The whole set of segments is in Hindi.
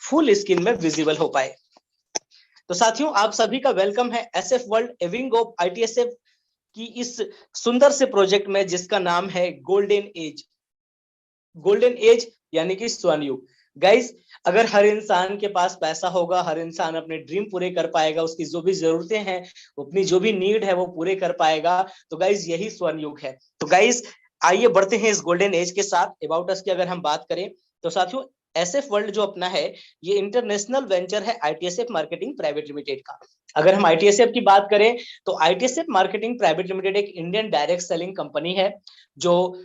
फुल स्क्रीन में विजिबल हो पाए। तो साथियों, आप सभी का वेलकम है एसएफ वर्ल्ड एविंग ऑफ आईटीएसएफ की इस सुंदर से प्रोजेक्ट में, जिसका नाम है गोल्डन एज। गोल्डन एज यानी कि स्वर्ण युग। गाइस, अगर हर इंसान के पास पैसा होगा, हर इंसान अपने ड्रीम पूरे कर पाएगा, उसकी जो भी जरूरतें हैं, अपनी जो भी नीड है वो पूरे कर पाएगा, तो गाइस यही स्वर्ण युग है। तो गाइस आइए बढ़ते हैं इस गोल्डन एज के साथ। अबाउट अस की अगर हम बात करें तो साथियों, एसएफ वर्ल्ड जो अपना है, ये इंटरनेशनल वेंचर है आईटीएसएफ मार्केटिंग प्राइवेट लिमिटेड का। अगर हम आईटीएसएफ की बात करें तो आईटीएसएफ मार्केटिंग प्राइवेट लिमिटेड एक इंडियन डायरेक्ट सेलिंग कंपनी है, जो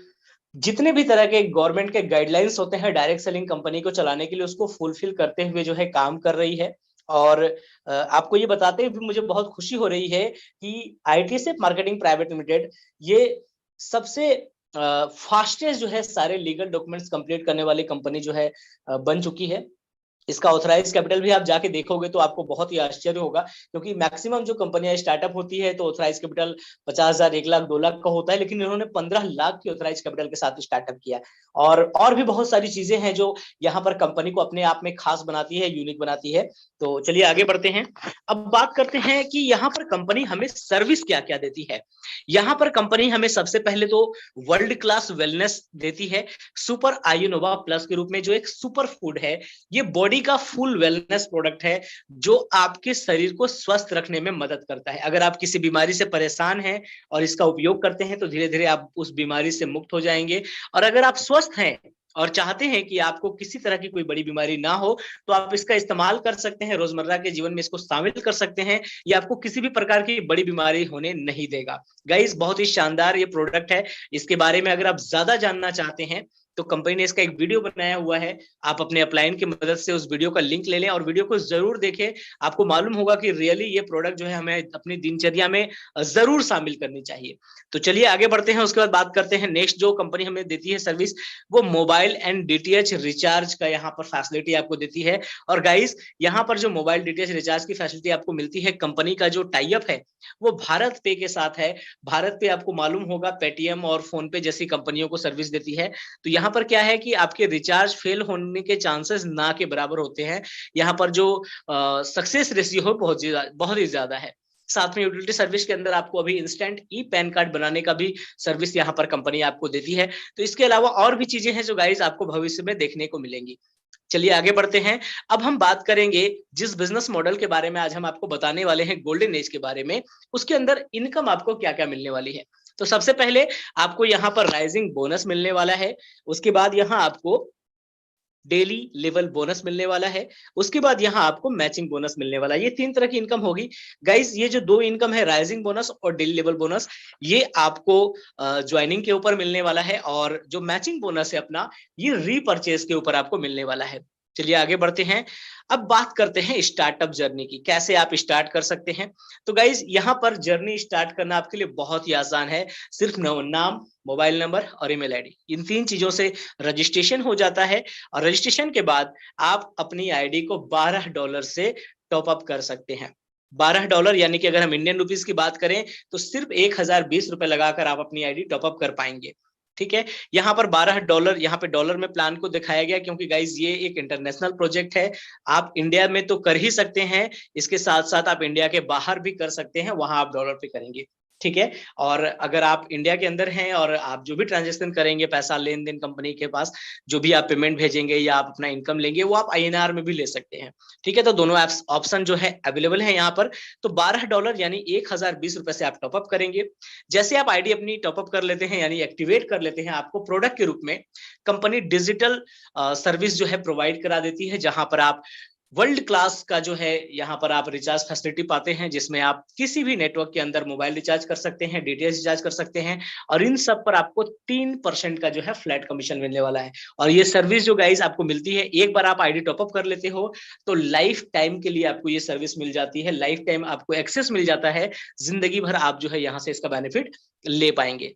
जितने भी तरह के गवर्नमेंट के गाइडलाइंस होते हैं डायरेक्ट सेलिंग कंपनी को चलाने के लिए, उसको फुलफिल करते हुए जो है काम कर रही है। और आपको ये बताते हुए मुझे बहुत खुशी हो रही है कि आईटीएसएफ मार्केटिंग प्राइवेट लिमिटेड ये सबसे फास्टेस्ट जो है सारे लीगल डॉक्यूमेंट्स कंप्लीट करने वाली कंपनी जो है बन चुकी है। इसका ऑथराइज कैपिटल भी आप जाके देखोगे तो आपको बहुत ही आश्चर्य होगा, क्योंकि मैक्सिमम जो कंपनियां स्टार्टअप होती है तो ऑथराइज कैपिटल 50,000, 1 लाख, 2 लाख का होता है, लेकिन इन्होंने 15 लाख की ऑथराइज कैपिटल के साथ स्टार्टअप किया। और भी बहुत सारी चीजें हैं जो यहाँ पर कंपनी को अपने आप में खास बनाती है, यूनिक बनाती है। तो चलिए आगे बढ़ते हैं। अब बात करते हैं कि यहाँ पर कंपनी हमें सर्विस क्या क्या देती है। यहाँ पर कंपनी हमें सबसे पहले तो वर्ल्ड क्लास वेलनेस देती है सुपर आयुनोवा प्लस के रूप में, जो एक सुपर फूड है। ये बॉडी का फुल वेलनेस प्रोडक्ट है जो आपके शरीर को स्वस्थ रखने में मदद करता है। अगर आप किसी बीमारी से परेशान हैं और इसका उपयोग करते हैं तो धीरे धीरे आप उस बीमारी से मुक्त हो जाएंगे। और अगर आप स्वस्थ हैं और चाहते हैं कि आपको किसी तरह की कोई बड़ी बीमारी ना हो, तो आप इसका इस्तेमाल कर सकते हैं, रोजमर्रा के जीवन में इसको शामिल कर सकते हैं। ये आपको किसी भी प्रकार की बड़ी बीमारी होने नहीं देगा। गाइस, बहुत ही शानदार ये प्रोडक्ट है। इसके बारे में अगर आप ज्यादा जानना चाहते हैं तो कंपनी ने इसका एक वीडियो बनाया हुआ है। आप अपने अपलाइन की मदद से उस वीडियो का लिंक ले लें और वीडियो को जरूर देखें। आपको मालूम होगा कि रियली ये प्रोडक्ट जो है हमें अपनी दिनचर्या में जरूर शामिल करनी चाहिए। तो चलिए आगे बढ़ते हैं। उसके बाद बात करते हैं नेक्स्ट जो कंपनी हमें देती है सर्विस, वो मोबाइल एंड डीटीएच रिचार्ज का यहाँ पर फैसिलिटी आपको देती है। और गाइस, यहाँ पर जो मोबाइल डीटीएच रिचार्ज की फैसिलिटी आपको मिलती है, कंपनी का जो टाई अप है वो भारत पे के साथ है। भारत पे आपको मालूम होगा पेटीएम और फोन पे जैसी कंपनियों को सर्विस देती है। तो यहाँ पर क्या है कि आपके रिचार्ज फेल होने के चांसेस ना के बराबर होते हैं। यहाँ पर जो सक्सेस रेशियो है बहुत ही ज्यादा है। साथ में यूटिलिटी सर्विस के अंदर आपको अभी इंस्टेंट ई पैन कार्ड बनाने का भी सर्विस यहाँ पर कंपनी आपको देती है। तो इसके अलावा और भी चीजें हैं जो गाइस आपको भविष्य में देखने को मिलेंगी। चलिए आगे बढ़ते हैं। अब हम बात करेंगे जिस बिजनेस मॉडल के बारे में आज हम आपको बताने वाले हैं, गोल्डन एज के बारे में, उसके अंदर इनकम आपको क्या क्या मिलने वाली है। तो सबसे पहले आपको यहाँ पर राइजिंग बोनस मिलने वाला है। उसके बाद यहाँ आपको डेली लेवल बोनस मिलने वाला है। उसके बाद यहाँ आपको मैचिंग बोनस मिलने वाला है। ये 3 तरह की इनकम होगी। गाइस, ये जो 2 इनकम है, राइजिंग बोनस और डेली लेवल बोनस, ये आपको ज्वाइनिंग के ऊपर मिलने वाला है। और जो मैचिंग बोनस है अपना, ये रीपरचेज के ऊपर आपको मिलने वाला है। चलिए आगे बढ़ते हैं। अब बात करते हैं स्टार्टअप जर्नी की, कैसे आप स्टार्ट कर सकते हैं। तो गाइज, यहाँ पर जर्नी स्टार्ट करना आपके लिए बहुत ही आसान है। सिर्फ नाम, मोबाइल नंबर और ईमेल आईडी, इन 3 चीजों से रजिस्ट्रेशन हो जाता है। और रजिस्ट्रेशन के बाद आप अपनी आईडी को $12 से टॉप अप कर सकते हैं। $12 यानी कि अगर हम इंडियन रुपीस की बात करें तो सिर्फ 1020 रुपए लगाकर आप अपनी आईडी टॉप अप कर पाएंगे। ठीक है, यहाँ पर $12, यहाँ पे डॉलर में प्लान को दिखाया गया क्योंकि गाइज ये एक इंटरनेशनल प्रोजेक्ट है। आप इंडिया में तो कर ही सकते हैं, इसके साथ साथ आप इंडिया के बाहर भी कर सकते हैं, वहां आप डॉलर पे करेंगे। ठीक है, और अगर आप इंडिया के अंदर हैं और आप जो भी ट्रांजेक्शन करेंगे, पैसा लेन देन कंपनी के पास, जो भी आप पेमेंट भेजेंगे या आप अपना इनकम लेंगे, वो आप INR में भी ले सकते हैं। ठीक है, तो दोनों एप्स ऑप्शन जो है अवेलेबल है यहाँ पर। तो $12 यानी 1020 रुपए से आप टॉपअप करेंगे। जैसे आप आईडी अपनी टॉपअप कर लेते हैं यानी एक्टिवेट कर लेते हैं, आपको प्रोडक्ट के रूप में कंपनी डिजिटल सर्विस जो है प्रोवाइड करा देती है, जहां पर आप वर्ल्ड क्लास का जो है यहाँ पर आप रिचार्ज फैसिलिटी पाते हैं, जिसमें आप किसी भी नेटवर्क के अंदर मोबाइल रिचार्ज कर सकते हैं, डीटीएच रिचार्ज कर सकते हैं। और इन सब पर आपको 3% का जो है फ्लैट कमीशन मिलने वाला है। और ये सर्विस जो गाइस आपको मिलती है, एक बार आप आईडी टॉपअप कर लेते हो तो लाइफ टाइम के लिए आपको ये सर्विस मिल जाती है। लाइफ टाइम आपको एक्सेस मिल जाता है, जिंदगी भर आप जो है यहाँ से इसका बेनिफिट ले पाएंगे।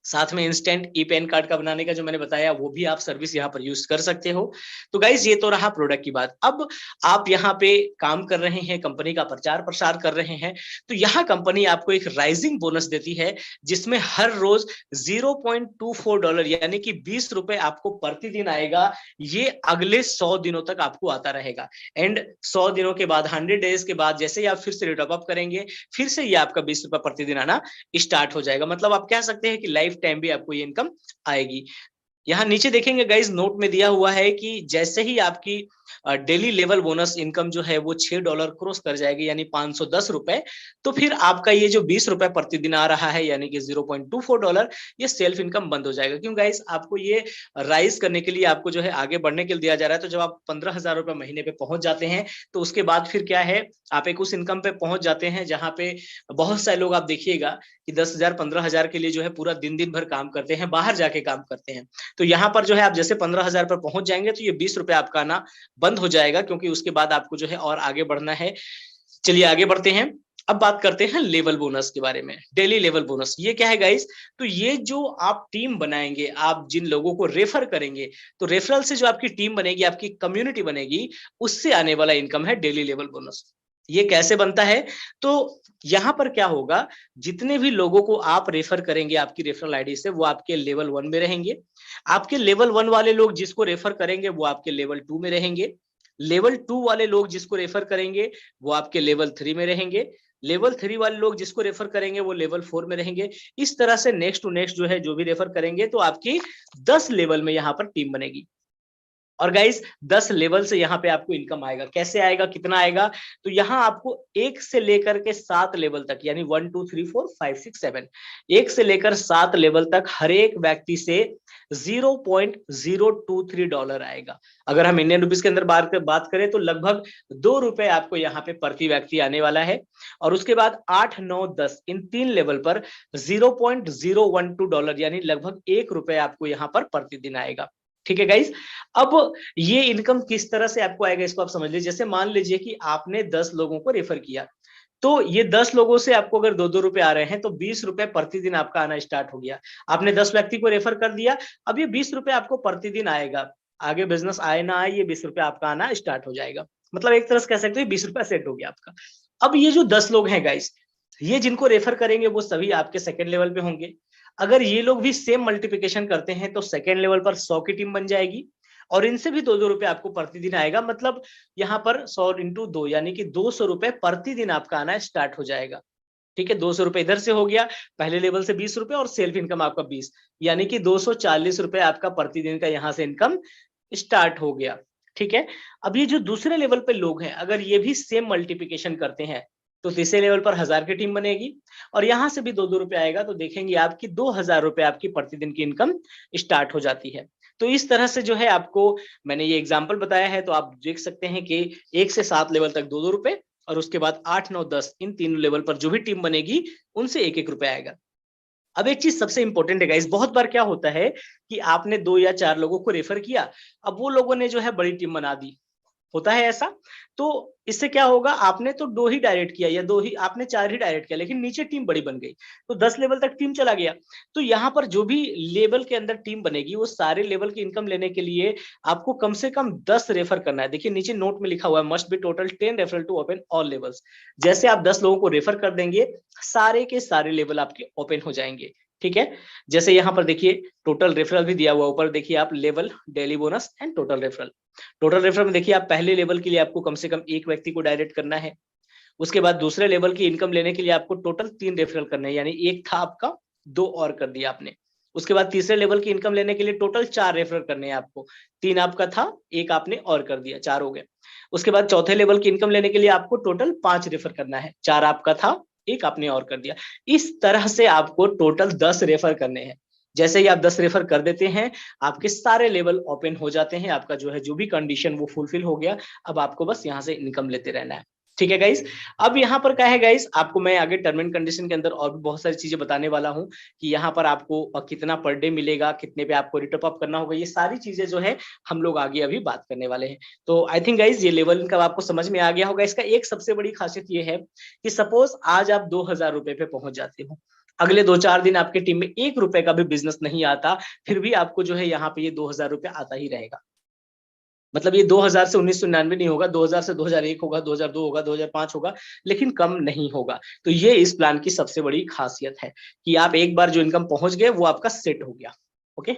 साथ में इंस्टेंट ई पैन कार्ड का बनाने का जो मैंने बताया वो भी आप सर्विस यहाँ पर यूज कर सकते हो। तो गाइज ये तो रहा प्रोडक्ट की बात। अब आप यहाँ पे काम कर रहे हैं, कंपनी का प्रचार प्रसार कर रहे हैं, तो यहाँ कंपनी आपको एक राइजिंग बोनस देती है जिसमें हर रोज $0.24 यानी कि 20 रुपए आपको प्रतिदिन आएगा। ये अगले 100 दिनों तक आपको आता रहेगा। एंड 100 दिनों के बाद 100 डेज के बाद जैसे ही आप फिर से रिटॉप अप करेंगे, फिर से ये आपका 20 रुपए प्रतिदिन आना स्टार्ट हो जाएगा। मतलब आप कह सकते हैं कि लाइफ टाइम भी आपको ये इनकम आएगी। यहाँ नीचे देखेंगे गाइज, नोट में दिया हुआ है कि जैसे ही आपकी डेली लेवल बोनस इनकम जो है वो $6 क्रॉस कर जाएगी यानी $510, तो फिर आपका ये जो 20 रुपए प्रतिदिन आ रहा है यानी कि $0.24, ये सेल्फ इनकम बंद हो जाएगा। क्यों गाइज, आपको ये राइज करने के लिए, आपको जो है आगे बढ़ने के लिए दिया जा रहा है। तो जब आप 15,000 रुपए महीने पे पहुंच जाते हैं तो उसके बाद फिर क्या है, आप एक उस इनकम पे पहुंच जाते हैं जहां पे बहुत सारे लोग आप देखिएगा कि 10,000 15,000 के लिए जो है पूरा दिन दिन भर काम करते हैं, बाहर जाके काम करते हैं। तो यहाँ पर जो है आप जैसे 15,000 पर पहुंच जाएंगे तो ये 20 रुपए आपका आना बंद हो जाएगा, क्योंकि उसके बाद आपको जो है और आगे बढ़ना है। चलिए आगे बढ़ते हैं। अब बात करते हैं लेवल बोनस के बारे में। डेली लेवल बोनस ये क्या है गाइस, तो ये जो आप टीम बनाएंगे, आप जिन लोगों को रेफर करेंगे, तो रेफरल से जो आपकी टीम बनेगी, आपकी कम्युनिटी बनेगी, उससे आने वाला इनकम है डेली लेवल बोनस। ये कैसे बनता है, तो यहां पर क्या होगा, जितने भी लोगों को आप रेफर करेंगे आपकी रेफरल आईडी से, वो आपके लेवल 1 में रहेंगे। आपके लेवल 1 वाले लोग जिसको रेफर करेंगे वो आपके लेवल 2 में रहेंगे। लेवल 2 वाले लोग जिसको रेफर करेंगे वो आपके लेवल 3 में रहेंगे। लेवल 3 वाले लोग जिसको रेफर करेंगे वो लेवल 4 में रहेंगे। इस तरह से नेक्स्ट टू नेक्स्ट जो है, जो भी रेफर करेंगे, तो आपकी 10 लेवल में यहाँ पर टीम बनेगी। और गाइस 10 लेवल से यहाँ पे आपको इनकम आएगा। कैसे आएगा, कितना आएगा, तो यहाँ आपको 1 से लेकर के 7 लेवल तक, यानी 1 2 3 4 5 6 7, 1 से लेकर 7 लेवल तक हर एक व्यक्ति से $0.023 आएगा। अगर हम इंडियन रुपीस के अंदर बात करें तो लगभग ₹2 आपको यहाँ पे प्रति व्यक्ति आने वाला है। और उसके बाद 8 9 10 इन 3 लेवल पर $0.012 यानी लगभग ₹1 आपको यहाँ पर प्रतिदिन आएगा। ठीक है गाइस। अब ये इनकम किस तरह से आपको आएगा, इसको आप समझ लीजिए। जैसे मान लीजिए कि आपने 10 लोगों को रेफर किया, तो ये 10 लोगों से आपको अगर 2-2 रुपए आ रहे हैं तो 20 रुपए प्रतिदिन आपका आना स्टार्ट हो गया। आपने 10 व्यक्ति को रेफर कर दिया, अब ये 20 रुपए आपको प्रतिदिन आएगा। आगे बिजनेस आए ना आए, ये 20 रुपए आपका आना स्टार्ट हो जाएगा। मतलब एक तरह से कह सकते हैं 20 रुपए सेट हो गया आपका। अब ये जो 10 लोग हैं गाइस, ये जिनको रेफर करेंगे वो सभी आपके सेकंड लेवल पे होंगे। अगर ये लोग भी सेम मल्टीप्लिकेशन करते हैं तो सेकंड लेवल पर 100 की टीम बन जाएगी और इनसे भी 2-2 रुपए आपको प्रतिदिन आएगा। मतलब यहाँ पर 100 इंटू 2 यानी कि 200 रुपए प्रतिदिन आपका आना स्टार्ट हो जाएगा। ठीक है, 200 रुपए इधर से हो गया, पहले लेवल से 20 रुपए और सेल्फ इनकम आपका 20, यानी कि 240 रुपए आपका प्रतिदिन का यहाँ से इनकम स्टार्ट हो गया। ठीक है, अब ये जो दूसरे लेवल पे लोग हैं, अगर ये भी सेम मल्टीप्लिकेशन करते हैं तो तीसरे लेवल पर 1000 की टीम बनेगी और यहां से भी 2-2 रुपए आएगा, तो देखेंगे आपकी 2000 रुपए आपकी प्रतिदिन की इनकम स्टार्ट हो जाती है। तो इस तरह से जो है आपको मैंने ये एग्जांपल बताया है, तो आप देख सकते हैं कि 1 से 7 लेवल तक 2-2 रुपए और उसके बाद 8 9 10 इन तीनों लेवल पर जो भी टीम बनेगी उनसे 1-1 रुपए आएगा। अब एक चीज सबसे इंपॉर्टेंट है गाइस, बहुत बार क्या होता है कि आपने 2 या 4 लोगों को रेफर किया, अब वो लोगों ने जो है बड़ी टीम बना दी, होता है ऐसा। तो इससे क्या होगा, आपने तो 2 ही डायरेक्ट किया या 2 ही, आपने 4 ही डायरेक्ट किया, लेकिन नीचे टीम बड़ी बन गई, तो 10 लेवल तक टीम चला गया। तो यहाँ पर जो भी लेवल के अंदर टीम बनेगी, वो सारे लेवल की इनकम लेने के लिए आपको कम से कम 10 रेफर करना है। देखिए नीचे नोट में लिखा हुआ है, must be total 10 referral to open all levels. जैसे आप 10 लोगों को रेफर कर देंगे, सारे के सारे लेवल आपके ओपन हो जाएंगे। ठीक है, जैसे यहाँ पर देखिए टोटल रेफरल भी दिया हुआ, ऊपर देखिए आप level, daily bonus and total referral. Total referral में देखिए आप पहले लेवल के लिए आपको कम से कम 1 व्यक्ति को डायरेक्ट करना है। उसके बाद दूसरे लेवल की इनकम लेने के लिए आपको टोटल 3 रेफरल करने हैं, यानी 1 था आपका, 2 और कर दिया आपने। उसके बाद तीसरे लेवल की इनकम लेने के लिए टोटल 4 रेफरल करने हैं आपको, 3 आपका था, 1 आपने और कर दिया, 4 हो गए। उसके बाद चौथे लेवल की इनकम लेने के लिए आपको टोटल 5 रेफर करना है, 4 आपका था, 1 आपने और कर दिया। इस तरह से आपको टोटल 10 रेफर करने हैं। जैसे ही आप 10 रेफर कर देते हैं, आपके सारे लेवल ओपन हो जाते हैं, आपका जो है जो भी कंडीशन वो फुलफिल हो गया। अब आपको बस यहाँ से इनकम लेते रहना है। ठीक है गाइस, अब यहाँ पर क्या है गाइस, आपको मैं आगे टर्म एंड कंडीशन के अंदर और भी बहुत सारी चीजें बताने वाला हूँ कि यहाँ पर आपको कितना पर डे मिलेगा, कितने पे आपको रिटॉप अप करना होगा, ये सारी चीजें जो है हम लोग आगे अभी बात करने वाले हैं। तो आई थिंक गाइस ये लेवल इनका आपको समझ में आ गया होगा। इसका एक सबसे बड़ी खासियत ये है कि सपोज आज आप 2000 रुपए पे पहुंच जाते हो, अगले 2-4 दिन आपके टीम में 1 रुपए का भी बिजनेस नहीं आता, फिर भी आपको जो है यहाँ पे ये 2000 रुपए आता ही रहेगा। मतलब ये 2000 से 1999 नहीं होगा, 2000 से 2001 होगा, 2002 होगा, 2005 होगा, लेकिन कम नहीं होगा। तो ये इस प्लान की सबसे बड़ी खासियत है कि आप एक बार जो इनकम पहुंच गए वो आपका सेट हो गया। ओके,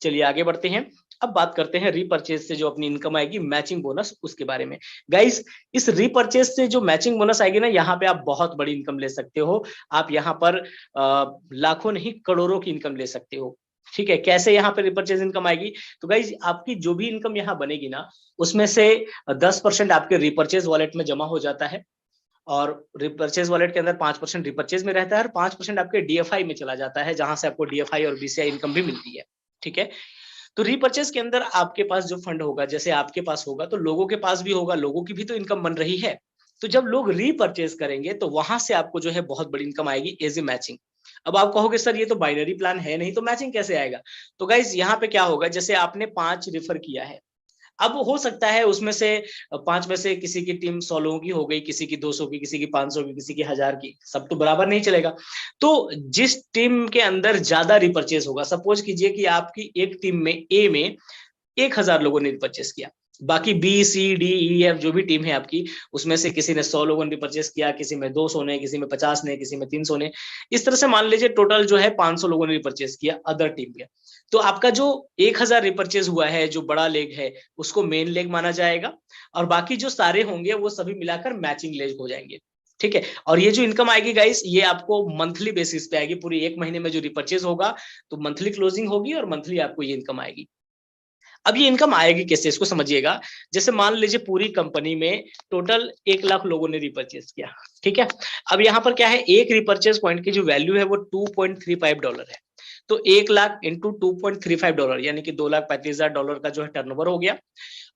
चलिए आगे बढ़ते हैं। अब बात करते हैं रीपरचेज से जो अपनी इनकम आएगी, मैचिंग बोनस, उसके बारे में। गाइस, इस रीपरचेज से जो मैचिंग बोनस आएगी ना, यहाँ पे आप बहुत बड़ी इनकम ले सकते हो। आप यहाँ पर लाखों नहीं करोड़ों की इनकम ले सकते हो। ठीक है, कैसे यहाँ पे रिपर्चेज इनकम आएगी? तो गाइज, आपकी जो भी इनकम यहाँ बनेगी ना, उसमें से 10% आपके रिपर्चेज वॉलेट में जमा हो जाता है, और रिपर्चेज वॉलेट के अंदर 5% रिपर्चेज में रहता है, और 5% आपके डीएफआई में चला जाता है, जहां से आपको डीएफआई और बीसीआई इनकम भी मिलती है। ठीक है, तो रिपर्चेज के अंदर आपके पास जो फंड होगा, जैसे आपके पास होगा तो लोगों के पास भी होगा, लोगों की भी तो इनकम बन रही है। तो जब लोग रीपरचेज करेंगे तो वहां से आपको जो है बहुत बड़ी इनकम आएगी एज ए मैचिंग। अब आप कहोगे सर ये तो बाइनरी प्लान है नहीं, तो मैचिंग कैसे आएगा? तो गाइज, यहाँ पे क्या होगा, जैसे आपने 5 रिफर किया है, अब हो सकता है उसमें से 5 में से किसी की टीम 100 लोगों की हो गई, किसी की 200 की, किसी की 500 की, किसी की 1000 की, सब तो बराबर नहीं चलेगा। तो जिस टीम के अंदर ज्यादा रिपर्चेज होगा, सपोज कीजिए कि आपकी एक टीम में ए में 1000 लोगों ने रिपर्चेस किया, बाकी B C D E F जो भी टीम है आपकी, उसमें से किसी ने 100 लोगों ने रिपर्चेस किया, किसी में 200 ने, किसी में 50 ने, किसी में 300 ने, इस तरह से मान लीजिए टोटल जो है 500 लोगों ने रिपर्चेस किया अदर टीम के। तो आपका जो 1000 रिपर्चेस हुआ है, जो बड़ा लेग है, उसको मेन लेग माना जाएगा, और बाकी जो सारे होंगे वो सभी मिलाकर मैचिंग लेग हो जाएंगे। ठीक है, और ये जो इनकम आएगी गाइस, ये आपको मंथली बेसिस पे आएगी। पूरी एक महीने में जो रिपर्चेज होगा तो मंथली क्लोजिंग होगी, और मंथली आपको ये इनकम आएगी। अब ये इनकम आएगी कैसे, इसको समझिएगा। जैसे मान लीजिए पूरी कंपनी में टोटल 1 लाख लोगों ने रिपर्चेज किया। ठीक है, अब यहाँ पर क्या है, एक रिपर्चेज पॉइंट की जो वैल्यू है वो $2.35 है। तो 1 लाख इंटू $2.35, यानी कि $2,35,000 का जो है टर्नओवर हो गया।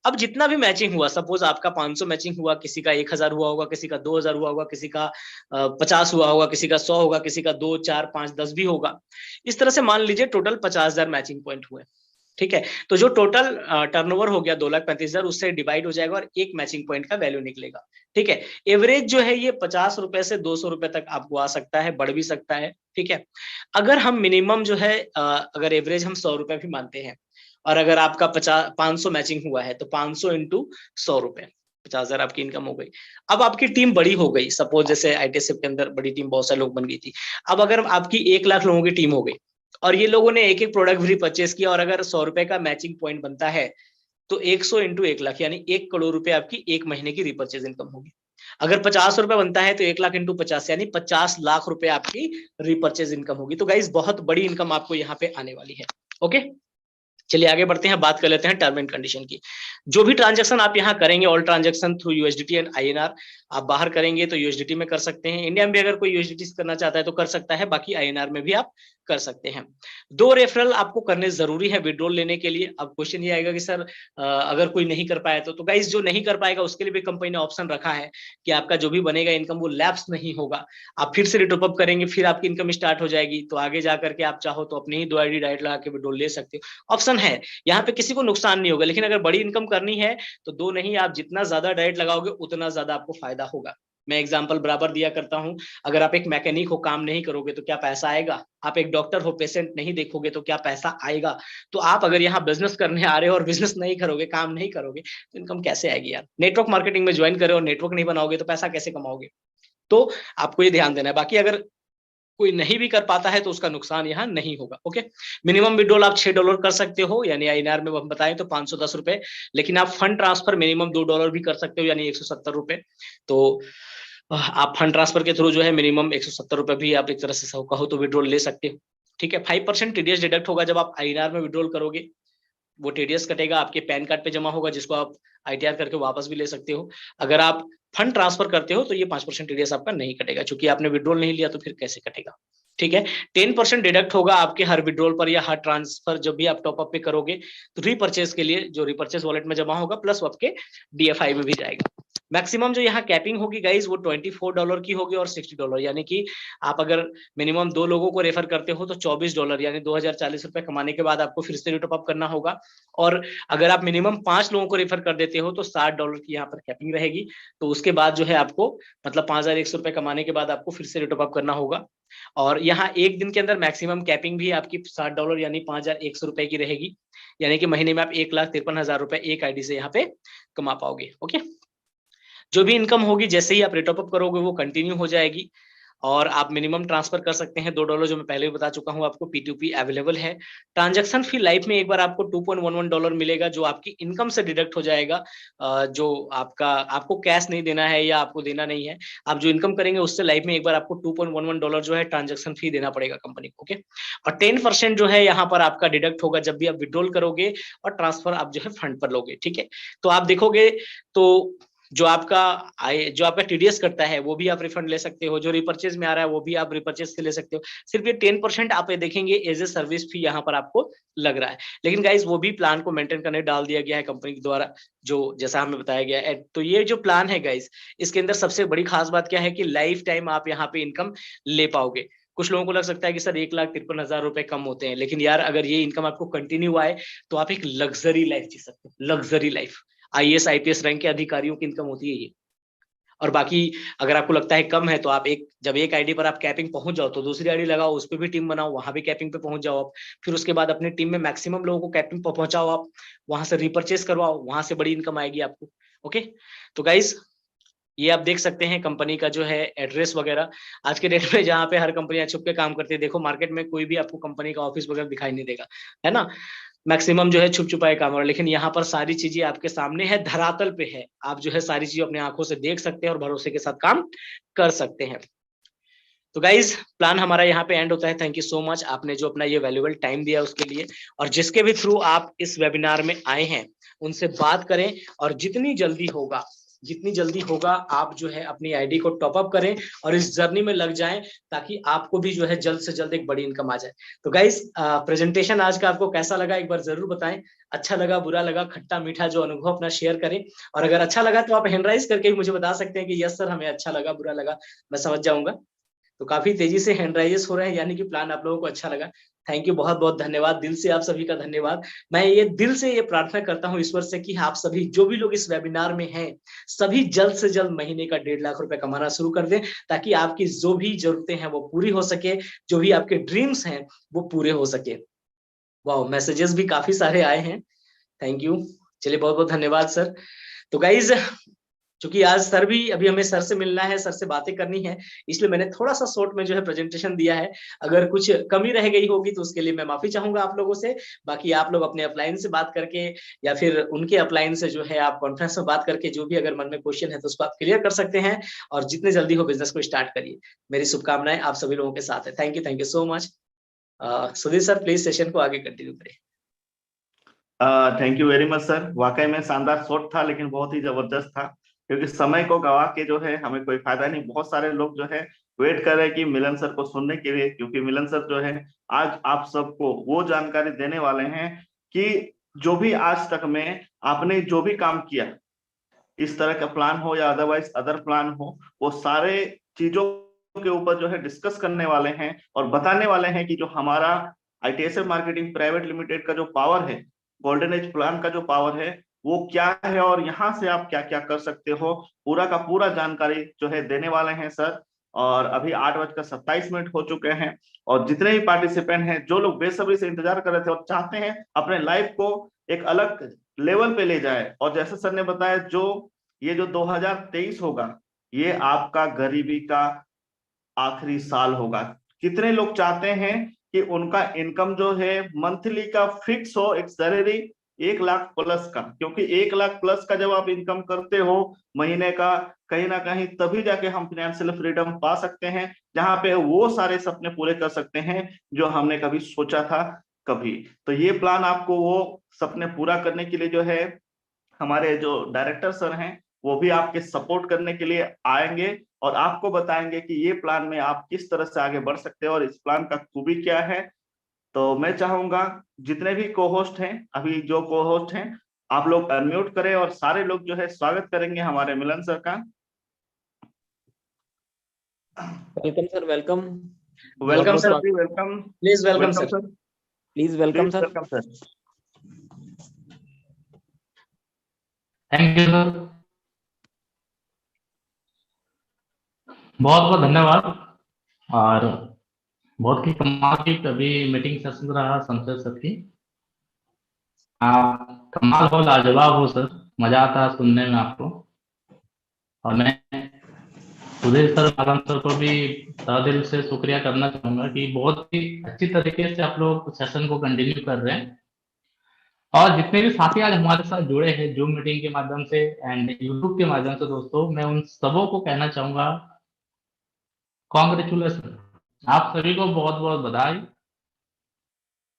अब जितना भी मैचिंग हुआ, सपोज आपका 500 मैचिंग हुआ, किसी का 1000 हुआ होगा, किसी का 2000 हुआ होगा, किसी का 50 हुआ होगा, किसी का 100 होगा, किसी का 2, 4, 5, 10 भी होगा। इस तरह से मान लीजिए टोटल 50,000 मैचिंग पॉइंट हुए। ठीक है, तो जो टोटल टर्नओवर हो गया 2,35,000, उससे डिवाइड हो जाएगा और एक मैचिंग पॉइंट का वैल्यू निकलेगा। ठीक है, एवरेज जो है ये 50 रुपए से 200 रुपए तक आपको आ सकता है, बढ़ भी सकता है। ठीक है, अगर हम मिनिमम जो है अगर एवरेज हम 100 रुपए भी मानते हैं, और अगर आपका 500 मैचिंग हुआ है, तो 500 इंटू 100 रुपए, 50,000 आपकी इनकम हो गई। अब आपकी टीम बड़ी हो गई, सपोज जैसे आईटीएसएफ के अंदर बड़ी टीम बहुत सारे लोग बन गई थी। अब अगर आपकी 1 लाख लोगों की टीम हो गई, और ये लोगों ने एक एक प्रोडक्ट भी परचेस किया, और अगर 100 रुपए का मैचिंग पॉइंट बनता है, तो 100 इंटू 1 लाख, यानी 1 करोड़ रुपए आपकी एक महीने की रिपर्चेज इनकम होगी। अगर 50 रुपए बनता है, तो 1 लाख इंटू 50, यानी 50 लाख रुपए आपकी रिपर्चेज इनकम होगी। तो गाइस, बहुत बड़ी इनकम आपको यहाँ पे आने वाली है। ओके, चलिए आगे बढ़ते हैं, बात कर लेते हैं टर्म एंड कंडीशन की। जो भी ट्रांजैक्शन आप यहाँ करेंगे, all transaction through USDT and INR, आप बाहर करेंगे तो यूएसडीटी में कर सकते हैं। इंडिया में भी अगर कोई यूएसडीटी करना चाहता है तो कर सकता है, बाकी आईएनआर में भी आप कर सकते हैं। 2 रेफरल आपको करने जरूरी है विड्रॉल लेने के लिए। अब क्वेश्चन ये आएगा कि सर अगर कोई नहीं कर पाया तो गाइस, जो नहीं कर पाएगा उसके लिए भी कंपनी ने ऑप्शन रखा है कि आपका जो भी बनेगा इनकम वो लैप्स नहीं होगा। आप फिर से रिटॉप अप करेंगे, फिर आपकी इनकम स्टार्ट हो जाएगी, तो आगे जाकर के आप चाहो तो अपने ही 2 आईडी डायरेक्ट लगा के विड्रॉल ले सकते हो, ऑप्शन है। यहाँ पे किसी को नुकसान नहीं होगा, लेकिन अगर बड़ी इनकम करनी है तो 2 नहीं, आप जितना ज्यादा डायरेक्ट लगाओगे उतना ज्यादा आपको फायदा होगा। मैं एग्जांपल बराबर दिया करता हूं, अगर आप एक मैकेनिक हो, काम नहीं करोगे तो क्या पैसा आएगा? आप एक डॉक्टर हो, पेशेंट नहीं देखोगे तो क्या पैसा आएगा? तो आप अगर यहाँ बिजनेस करने आ रहे हो और बिजनेस नहीं करोगे, काम नहीं करोगे, तो इनकम कैसे आएगी यार? नेटवर्क मार्केटिंग में ज्वाइन करे और नेटवर्क नहीं बनाओगे तो पैसा कैसे कमाओगे? तो आपको ये ध्यान देना है। बाकी अगर कोई नहीं भी कर पाता है तो उसका नुकसान यहाँ नहीं होगा। ओके, मिनिमम विड्रॉल आप $6 कर सकते हो, यानी आईएनआर में हम बताएं तो 510 रुपए, लेकिन आप फंड ट्रांसफर मिनिमम $2 भी कर सकते हो, यानी 170 रुपए। तो आप फंड ट्रांसफर के थ्रू जो है मिनिमम 170 रुपए भी आप एक तरह से कहो तो विड्रॉल ले सकते हो। ठीक है, 5% टीडीएस डिडक्ट होगा जब आप आईएनआर में विड्रॉल करोगे, वो टीडीएस कटेगा, आपके पैन कार्ड पे जमा होगा, जिसको आप आईटीआर करके वापस भी ले सकते हो। अगर आप फंड ट्रांसफर करते हो तो ये 5% टीडीएस आपका नहीं कटेगा, क्योंकि आपने विड्रॉल नहीं लिया तो फिर कैसे कटेगा? ठीक है, 10% डिडक्ट होगा आपके हर विड्रॉल पर या हर ट्रांसफर जब भी आप टॉप अप पे करोगे, तो रीपरचेज के लिए जो रिपर्चेज वॉलेट में जमा होगा, प्लस आपके डीएफआई में भी जाएगा। मैक्सिमम जो यहाँ कैपिंग होगी गाइज वो $24 की होगी और $60, यानी कि आप अगर मिनिमम 2 लोगों को रेफर करते हो तो $24 यानी 2040 रुपए कमाने के बाद आपको फिर से टॉप अप करना होगा। और अगर आप मिनिमम 5 लोगों को रेफर कर देते हो तो $60 की यहाँ पर कैपिंग रहेगी। तो उसके बाद जो है आपको मतलब 5100 रुपए कमाने के बाद आपको फिर से टॉप अप करना होगा। और यहाँ एक दिन के अंदर मैक्सिमम कैपिंग भी आपकी $60 यानी 5100 रुपए की रहेगी, यानी कि महीने में आप 1,53,000 रुपए एक आईडी से यहाँ पे कमा पाओगे। ओके, जो भी इनकम होगी जैसे ही आप रेटॉप अप करोगे वो कंटिन्यू हो जाएगी। और आप मिनिमम ट्रांसफर कर सकते हैं $2, जो मैं पहले भी बता चुका हूं आपको। P2P अवेलेबल है। ट्रांजैक्शन फी लाइफ में एक बार आपको $2.11 मिलेगा, जो आपकी इनकम से डिडक्ट हो जाएगा। जो आपको कैश नहीं देना है या आपको देना नहीं है, आप जो इनकम करेंगे उससे लाइफ में एक बार आपको $2.11 जो है ट्रांजेक्शन फी देना पड़ेगा कंपनी को। ओके, और 10% जो है यहाँ पर आपका डिडक्ट होगा जब भी आप विड्रॉल करोगे और ट्रांसफर आप जो है फंड पर लोगे। ठीक है, तो आप देखोगे तो जो आपका टीडीएस कटता है वो भी आप रिफंड ले सकते हो, जो रिपर्चेज में आ रहा है वो भी आप रिपर्चेज से ले सकते हो। सिर्फ ये 10% आप देखेंगे एज ए सर्विस फी यहाँ पर आपको लग रहा है। लेकिन गाइज वो भी प्लान को मेंटेन करने डाल दिया गया है कंपनी के द्वारा, जो जैसा हमें बताया गया है। तो ये जो प्लान है गाइज, इसके अंदर सबसे बड़ी खास बात क्या है कि लाइफ टाइम आप यहाँ पे इनकम ले पाओगे। कुछ लोगों को लग सकता है कि सर 1,53,000 रुपए कम होते हैं, लेकिन यार अगर ये इनकम आपको कंटिन्यू आए तो आप एक लग्जरी लाइफ जी सकते हो। Luxury life, IAS IPS rank के अधिकारियों की इनकम होती है ये। और बाकी अगर आपको लगता है कम है तो आप जब एक आईडी पर आप कैपिंग पहुंच जाओ तो दूसरी आईडी लगाओ, उस पर भी टीम बनाओ, वहां भी कैपिंग पे पहुंच जाओ आप। फिर उसके बाद अपनी टीम में मैक्सिमम लोगों को कैपिंग पर पहुंचाओ आप, वहां से रिपर्चेस करवाओ, वहां से बड़ी इनकम आएगी आपको। ओके, तो गाइज ये आप देख सकते हैं कंपनी का जो है एड्रेस वगैरह। आज के डेट में जहाँ पे हर कंपनी छुप के काम करती है, देखो मार्केट में कोई भी आपको कंपनी का ऑफिस वगैरह दिखाई नहीं देगा, है ना। मैक्सिमम जो है छुप छुपाए काम हो रहा है, लेकिन यहाँ पर सारी चीजें आपके सामने है, धरातल पे है। आप जो है सारी चीजें अपनी आंखों से देख सकते हैं और भरोसे के साथ काम कर सकते हैं। तो गाइज प्लान हमारा यहाँ पे एंड होता है। थैंक यू सो मच, आपने जो अपना ये वैल्यूएबल टाइम दिया उसके लिए। और जिसके भी थ्रू आप इस वेबिनार में आए हैं उनसे बात करें, और जितनी जल्दी होगा आप जो है अपनी आईडी को टॉप अप करें और इस जर्नी में लग जाएं, ताकि आपको भी जो है जल्द से जल्द एक बड़ी इनकम आ जाए। तो गाइस प्रेजेंटेशन आज का आपको कैसा लगा एक बार जरूर बताएं। अच्छा लगा, बुरा लगा, खट्टा मीठा, जो अनुभव अपना शेयर करें। और अगर अच्छा लगा तो आप हैंड राइज करके भी मुझे बता सकते हैं कि यस सर हमें अच्छा लगा, बुरा लगा, मैं समझ जाऊंगा। तो काफी तेजी से हैंड राइजेस हो रहे हैं, यानी कि प्लान आप लोगों को अच्छा लगा। थैंक यू, बहुत बहुत धन्यवाद, दिल से आप सभी का धन्यवाद। मैं ये दिल से ये प्रार्थना करता हूँ ईश्वर से कि आप सभी जो भी लोग इस वेबिनार में हैं, सभी जल्द से जल्द महीने का 1.5 लाख रुपए कमाना शुरू कर दें, ताकि आपकी जो भी जरूरतें हैं वो पूरी हो सके, जो भी आपके ड्रीम्स हैं वो पूरे हो सके। वाह, मैसेजेस भी काफी सारे आए हैं, थैंक यू। चलिए बहुत बहुत धन्यवाद सर। तो गाइज क्योंकि आज सर भी, अभी हमें सर से मिलना है, सर से बातें करनी है, इसलिए मैंने थोड़ा सा शॉर्ट में जो है प्रेजेंटेशन दिया है। अगर कुछ कमी रह गई होगी तो उसके लिए मैं माफी चाहूंगा आप लोगों से। बाकी आप लोग अपने अपलाइन से बात करके या फिर उनके अपलाइन से जो है आप कॉन्फ्रेंस में बात करके जो भी अगर मन में क्वेश्चन है तो उसको आप क्लियर कर सकते हैं, और जितने जल्दी हो बिजनेस को स्टार्ट करिए। मेरी शुभकामनाएं आप सभी लोगों के साथ है। Thank you so much. Sudhir sir please session को आगे कंटिन्यू करें। Thank you very much sir. वाकई में शानदार शॉट था, लेकिन बहुत ही जबरदस्त था, क्योंकि समय को गवा के जो है हमें कोई फायदा नहीं। बहुत सारे लोग जो है वेट कर रहे हैं कि मिलन सर को सुनने के लिए, क्योंकि मिलन सर जो है आज आप सबको वो जानकारी देने वाले हैं कि जो भी आज तक में आपने जो भी काम किया, इस तरह का प्लान हो या अदरवाइज अदर प्लान हो, वो सारे चीजों के ऊपर जो है डिस्कस करने वाले हैं और बताने वाले हैं कि जो हमारा आईटीएसएफ मार्केटिंग प्राइवेट लिमिटेड का जो पावर है, गोल्डन एज प्लान का जो पावर है वो क्या है, और यहाँ से आप क्या क्या कर सकते हो, पूरा का पूरा जानकारी जो है देने वाले हैं सर। और अभी 8:27 हो चुके हैं, और जितने भी पार्टिसिपेंट हैं, जो लोग बेसब्री से इंतजार कर रहे थे और चाहते हैं अपने लाइफ को एक अलग लेवल पे ले जाए, और जैसे सर ने बताया ये जो 2023 होगा, ये आपका गरीबी का आखिरी साल होगा। कितने लोग चाहते हैं कि उनका इनकम जो है मंथली का फिक्स हो, एक सैलरी 1 लाख प्लस का, क्योंकि 1 लाख प्लस का जब आप इनकम करते हो महीने का, कहीं ना कहीं तभी जाके हम फाइनेंशियल फ्रीडम पा सकते हैं, जहां पे वो सारे सपने पूरे कर सकते हैं जो हमने कभी सोचा था कभी। तो ये प्लान आपको वो सपने पूरा करने के लिए जो है हमारे जो डायरेक्टर सर हैं वो भी आपके सपोर्ट करने के लिए आएंगे, और आपको बताएंगे कि ये प्लान में आप किस तरह से आगे बढ़ सकते हो और इस प्लान का खूबी क्या है। तो मैं चाहूंगा जितने भी को होस्ट हैं, अभी जो को होस्ट हैं आप लोग अनम्यूट करें और सारे लोग जो है स्वागत करेंगे हमारे मिलन सर का। Welcome sir, welcome. Welcome sir, जी, welcome. Please welcome sir, sir, please welcome sir. Welcome sir. Thank you sir, बहुत बहुत धन्यवाद। और बहुत ही कमाल की कभी मीटिंग सेशन रहा संसद सर की। कमाल हो, लाजवाब हो सर, मजा आता है सुनने में आपको। और मैं सुधीर सर, मालन सर को भी तहे दिल से शुक्रिया करना चाहूंगा कि बहुत ही अच्छी तरीके से आप लोग सेशन को कंटिन्यू कर रहे हैं। और जितने भी साथी आज हमारे साथ जुड़े हैं जूम मीटिंग के माध्यम से एंड यूट्यूब के माध्यम से, दोस्तों मैं उन सबों को कहना चाहूंगा कॉन्ग्रेचुलेसन, आप सभी को बहुत बहुत बधाई,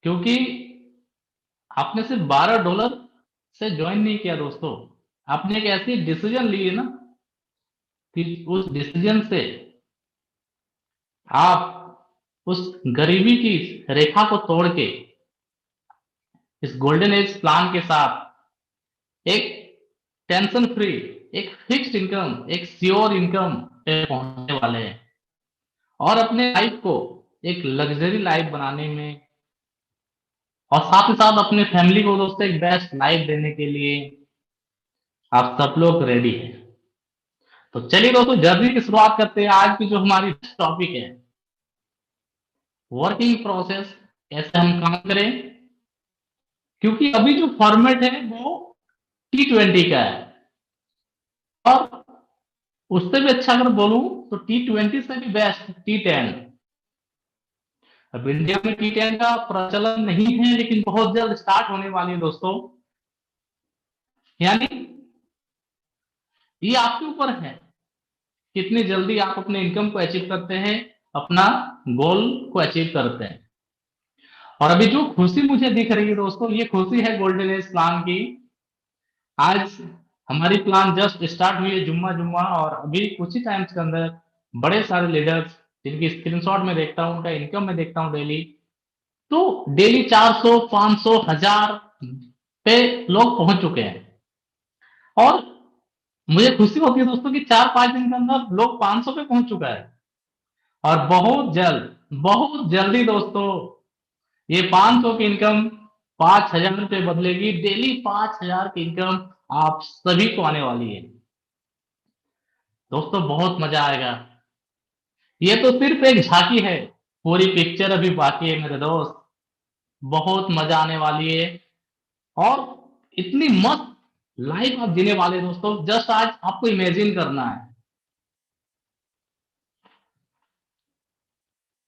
क्योंकि आपने सिर्फ $12 से ज्वाइन नहीं किया दोस्तों, आपने एक ऐसी डिसीजन ली है ना कि उस डिसीजन से आप उस गरीबी की रेखा को तोड़ के इस गोल्डन एज प्लान के साथ एक टेंशन फ्री, एक फिक्स्ड इनकम, एक श्योर इनकम पे पहुंचने वाले हैं और अपने लाइफ को एक लग्जरी लाइफ बनाने में और साथ ही साथ अपने फैमिली को दोस्तों एक बेस्ट लाइफ देने के लिए आप सब लोग रेडी हैं। तो चलिए दोस्तों जर्नी की शुरुआत करते हैं। आज की जो हमारी टॉपिक है वर्किंग प्रोसेस, कैसे हम काम करें, क्योंकि अभी जो फॉर्मेट है वो T20 का है और उससे भी अच्छा अगर बोलूं तो T20 से भी बेस्ट T10। अब इंडिया में T10 का प्रचलन नहीं है लेकिन बहुत जल्द स्टार्ट होने वाली है दोस्तों। यानी ये आपके ऊपर है कितनी जल्दी आप अपने इनकम को अचीव करते हैं, अपना गोल को अचीव करते हैं। और अभी जो खुशी मुझे दिख रही है दोस्तों, ये खुशी है गोल्डन एज प्लान की। आज हमारी प्लान जस्ट स्टार्ट हुई है जुम्मा जुम्मा और अभी कुछ ही टाइम्स के अंदर बड़े सारे लीडर्स जिनकी स्क्रीनशॉट में देखता हूं, उनका इनकम में देखता हूं डेली, तो डेली 400, 500, 1000 पे लोग पहुंच चुके हैं। और मुझे खुशी होती है दोस्तों कि 4-5 दिन के अंदर लोग 500 पे पहुंच चुका है और बहुत जल्दी दोस्तों ये 500 की इनकम 5000 पे बदलेगी। डेली 5000 की इनकम आप सभी को आने वाली है दोस्तों, बहुत मजा आएगा। ये तो सिर्फ एक झांकी है, पूरी पिक्चर अभी बाकी है मेरे दोस्त, बहुत मजा आने वाली है और इतनी मस्त लाइफ आप जीने वाले हैं दोस्तों। जस्ट आज आपको इमेजिन करना है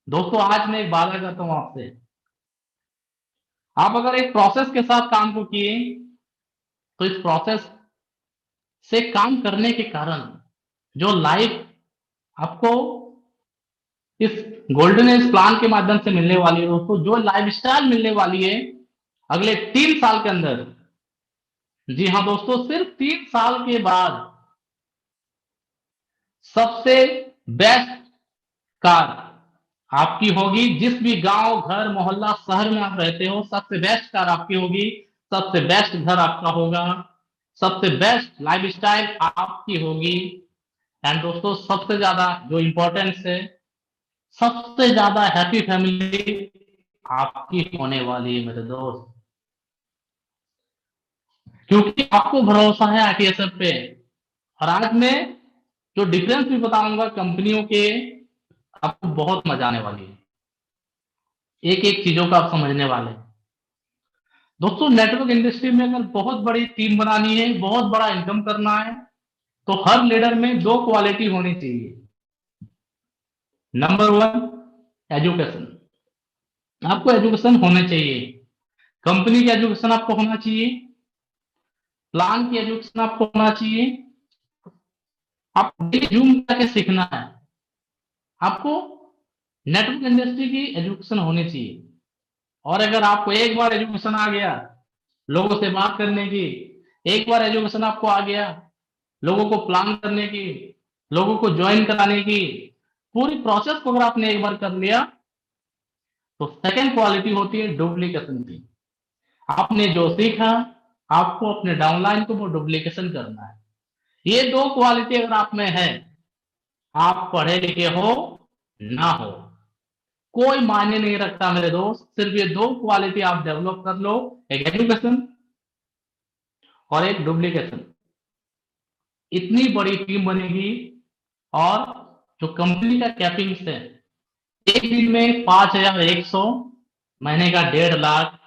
दोस्तों। आज मैं एक वादा करता हूं आपसे, आप अगर एक प्रोसेस के साथ काम को किए तो इस प्रोसेस से काम करने के कारण जो लाइफ आपको इस गोल्डन एज प्लान के माध्यम से मिलने वाली है दोस्तों, जो लाइफस्टाइल मिलने वाली है अगले 3 साल के अंदर, जी हाँ दोस्तों, सिर्फ 3 साल के बाद सबसे बेस्ट कार आपकी होगी। जिस भी गांव, घर, मोहल्ला, शहर में आप रहते हो, सबसे बेस्ट कार आपकी होगी, सबसे बेस्ट घर आपका होगा, सबसे बेस्ट लाइफस्टाइल आपकी होगी। एंड दोस्तों सबसे ज्यादा जो इंपॉर्टेंस है, सबसे ज्यादा हैप्पी फैमिली आपकी होने वाली है मेरे दोस्त, क्योंकि आपको भरोसा है ITSF पे। और आज मैं जो डिफरेंस भी बताऊंगा कंपनियों के, आपको बहुत मजा आने वाली है, एक एक चीजों का आप समझने वाले हैं दोस्तों। नेटवर्क इंडस्ट्री में अगर बहुत बड़ी टीम बनानी है, बहुत बड़ा इनकम करना है, तो हर लीडर में 2 क्वालिटी होनी चाहिए। नंबर 1 एजुकेशन, आपको एजुकेशन होने चाहिए, कंपनी की एजुकेशन आपको होना चाहिए, प्लान की एजुकेशन आपको होना चाहिए, आप जूम करके सीखना है, आपको नेटवर्क इंडस्ट्री की एजुकेशन होनी चाहिए। और अगर आपको एक बार एजुकेशन आ गया लोगों से बात करने की, एक बार एजुकेशन आपको आ गया लोगों को प्लान करने की, लोगों को ज्वाइन कराने की, पूरी प्रोसेस को अगर आपने एक बार कर लिया, तो सेकंड क्वालिटी होती है डुप्लीकेशन की। आपने जो सीखा आपको अपने डाउनलाइन को वो डुप्लीकेशन करना है। ये दो क्वालिटी अगर आप में है, आप पढ़े लिखे हो ना हो, कोई मायने नहीं रखता मेरे दोस्त। सिर्फ ये दो क्वालिटी आप डेवलप कर लो, एक एजुकेशन और एक डुप्लीकेशन, इतनी बड़ी टीम बनेगी। और जो कंपनी का कैपिंग है, एक दिन में 5,100, महीने का 1.5 लाख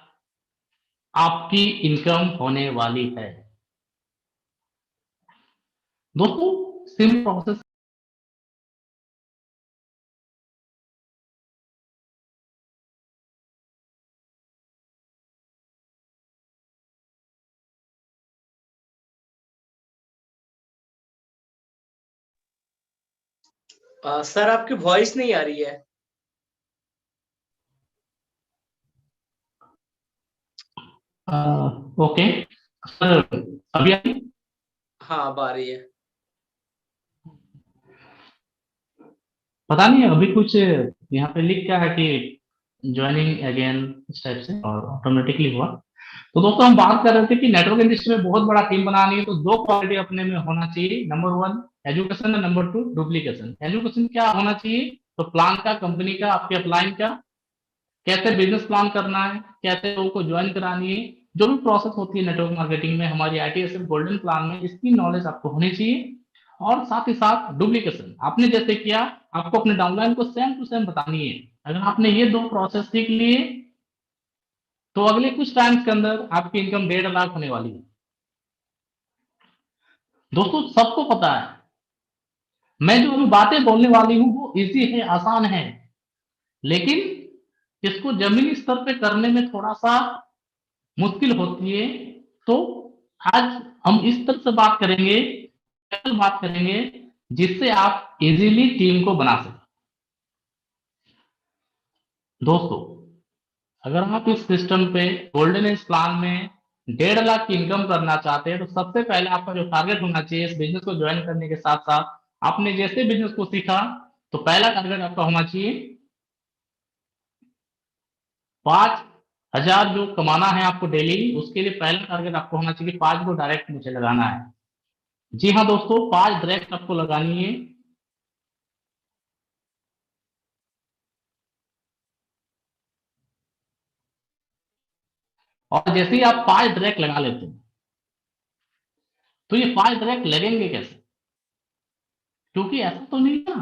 आपकी इनकम होने वाली है दोस्तों। Simple process. सर आपकी वॉइस नहीं आ रही है। ओके सर, अभी आई? हाँ अब आ रही है। पता नहीं अभी कुछ यहाँ पे लिख क्या है कि ज्वाइनिंग अगेन इस टाइप से, और ऑटोमेटिकली हुआ। तो दोस्तों हम बात कर रहे थे कि नेटवर्क इंडस्ट्री में बहुत बड़ा टीम बनानी है, तो दो क्वालिटी अपने में होना चाहिए। नंबर 1 एजुकेशन और नंबर 2 डुप्लीकेशन। एजुकेशन क्या होना चाहिए? तो प्लान का, कंपनी का, आपके अपलाइन का, कैसे बिजनेस प्लान करना है, कैसे लोगों को ज्वाइन करानी है, जो भी प्रोसेस होती है नेटवर्क मार्केटिंग में, हमारी ITSF गोल्डन प्लान में इसकी नॉलेज आपको होनी चाहिए। और साथ ही साथ डुप्लीकेशन, आपने जैसे किया, आपको अपने डाउनलाइन को सेम टू सेम बतानी है। अगर आपने ये दो प्रोसेस सीख लिए, तो अगले कुछ टाइम के अंदर आपकी इनकम 1.5 लाख होने वाली है दोस्तों। सबको पता है, मैं जो अभी बातें बोलने वाली हूं वो इजी है, आसान है, लेकिन इसको जमीनी स्तर पे करने में थोड़ा सा मुश्किल होती है। तो आज हम इस तरह से बात करेंगे, बात करेंगे जिससे आप इजीली टीम को बना सकें दोस्तों। अगर आप इस सिस्टम पे गोल्डन एज प्लान में 1.5 लाख की इनकम करना चाहते हैं, तो सबसे पहले आपका जो टारगेट होना चाहिए इस बिजनेस को ज्वाइन करने के साथ साथ, आपने जैसे बिजनेस को सीखा, तो पहला टारगेट आपका होना चाहिए 5,000 जो कमाना है आपको डेली। उसके लिए पहला टारगेट आपको होना चाहिए 5 को डायरेक्ट मुझे लगाना है। जी हाँ दोस्तों, 5 डायरेक्ट आपको लगानी है। और जैसे ही आप 5 डायरेक्ट लगा लेते हैं, तो ये 5 डायरेक्ट लगेंगे कैसे? क्योंकि ऐसा तो नहीं ना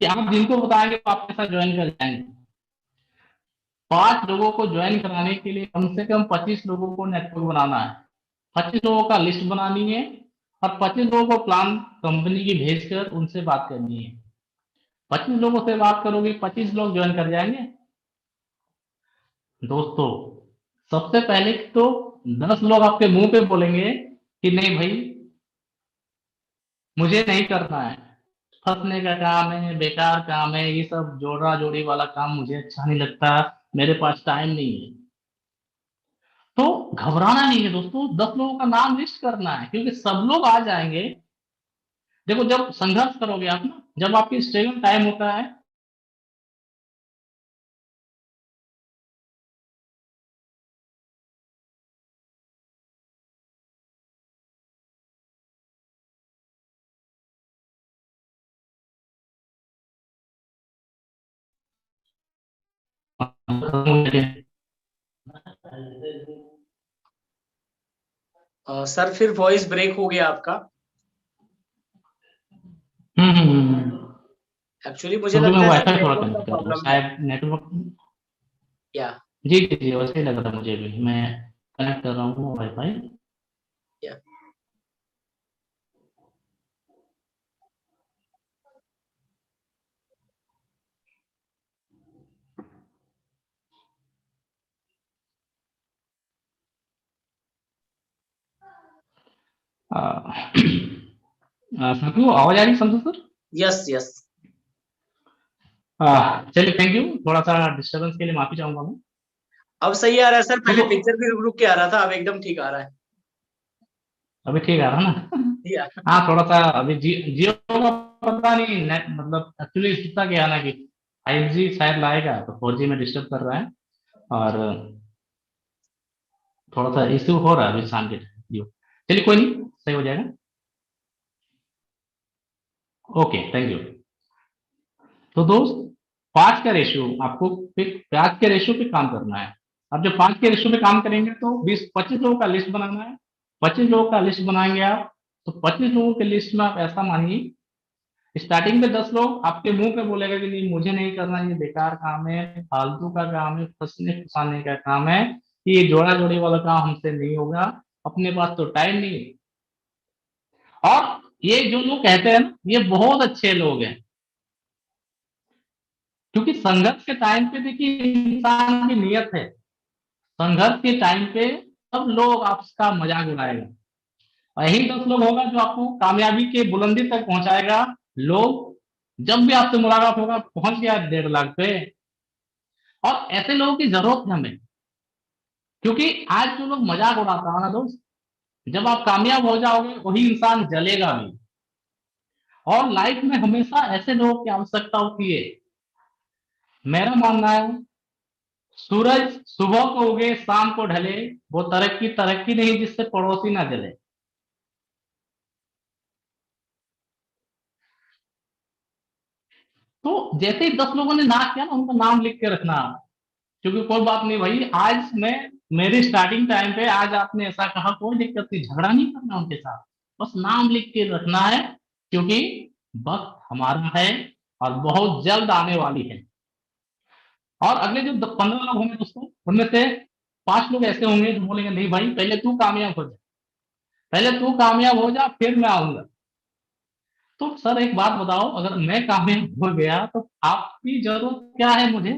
कि आप जिनको बताएंगे वो आपके साथ ज्वाइन कर जाएंगे। 5 लोगों को ज्वाइन कराने के लिए कम से कम 25 लोगों को नेटवर्क बनाना है। 25 लोगों का लिस्ट बनानी है, और 25 लोगों को प्लान कंपनी की भेजकर उनसे बात करनी है। 25 लोगों से बात करोगे, 25 लोग ज्वाइन कर जाएंगे दोस्तों। सबसे पहले तो 10 लोग आपके मुंह पे बोलेंगे कि नहीं भाई मुझे नहीं करना है, फंसने का काम है, बेकार काम है, ये सब जोड़ा जोड़ी वाला काम मुझे अच्छा नहीं लगता, मेरे पास टाइम नहीं है। तो घबराना नहीं है दोस्तों, 10 लोगों का नाम लिस्ट करना है, क्योंकि सब लोग आ जाएंगे। देखो जब संघर्ष करोगे आप ना, जब आपकी स्ट्रगल टाइम होता है, सर फिर वॉइस ब्रेक हो गया आपका। एक्चुअली मुझे क्योंकि लगता मैं है सर वाईफाई थोड़ा नेटवर्क का कनेक्ट कर रहा हूँ, प्रॉब्लम है। शायद नेटवर्क। या जी जी जी, वैसे ही लग रहा था मुझे भी, मैं कनेक्ट कर रहा हूँ वाईफाई। या संतु आवाज आ रही है संतु सर? Yes yes. चलिए, थैंक यू, थोड़ा सा डिस्टरबेंस के लिए माफी चाहूंगा मैं। अब सही आ रहा है सर, पहले तो पिक्चर भी रुक रुक के आ रहा था, अब एकदम ठीक आ रहा है। अभी ठीक आ रहा है ना? या हाँ, थोड़ा सा अभी जियो का पता नहीं, नेट मतलब एक्चुअली इसका क्या है ना कि 5G शायद लाएगा, तो 4G में डिस्टर्ब कर रहा है। और थोड़ा सा इश्यू हो रहा है अभी शाम के टाइम। चलिए कोई नहीं, सही हो जाएगा। Okay, thank you. तो दोस्त 5 का रेशियो आपको, 5 के रेशियो पे काम करना है। अब जब 5 के रेशियो पे काम करेंगे तो 20-25 लोगों का लिस्ट बनाना है। 25 लोगों का लिस्ट बनाएंगे आप, तो 25 लोगों के लिस्ट में आप ऐसा मानिए, स्टार्टिंग में 10 लोग आपके मुंह पे बोलेगा कि नहीं मुझे नहीं करना, ये बेकार काम है, फालतू का काम है, फंसने फंसाने का काम है, ये जोड़ा जोड़ी वाला काम हमसे नहीं होगा, अपने पास तो टाइम नहीं है। और ये जो लोग कहते हैं ना, ये बहुत अच्छे लोग हैं, क्योंकि संघर्ष के टाइम पे देखिए इंसान की नियत है, संघर्ष के टाइम पे सब लोग आपका मजाक उड़ाएगा, और यही 10 लोग होगा जो आपको कामयाबी के बुलंदी तक पहुंचाएगा। लोग जब भी आपसे मुलाकात होगा पहुंच गया 1.5 लाख पे, और ऐसे लोगों की जरूरत है हमें, क्योंकि आज जो लोग मजाक उड़ाता है ना दोस्त, जब आप कामयाब हो जाओगे वही इंसान जलेगा भी। और लाइफ में हमेशा ऐसे लोगों की आवश्यकता होती है। मेरा मानना है, सूरज सुबह को उगे शाम को ढले, वो तरक्की तरक्की नहीं जिससे पड़ोसी ना जले। तो जैसे ही 10 लोगों ने ना किया ना, उनका नाम लिख के रखना, क्योंकि कोई बात नहीं भाई, आज मैं मेरी स्टार्टिंग टाइम पे आज आपने ऐसा कहा, कोई दिक्कत नहीं, झगड़ा नहीं करना उनके साथ, बस नाम लिख के रखना है, क्योंकि वक्त हमारा है और बहुत जल्द आने वाली है। और अगले जो 15 लोग होंगे दोस्तों, उनमें से 5 लोग ऐसे होंगे जो बोलेंगे नहीं भाई पहले तू कामयाब हो जा, पहले तू कामयाब हो जा फिर मैं आऊंगा। तो सर एक बात बताओ, अगर मैं कामयाब हो गया तो आपकी जरूरत क्या है मुझे?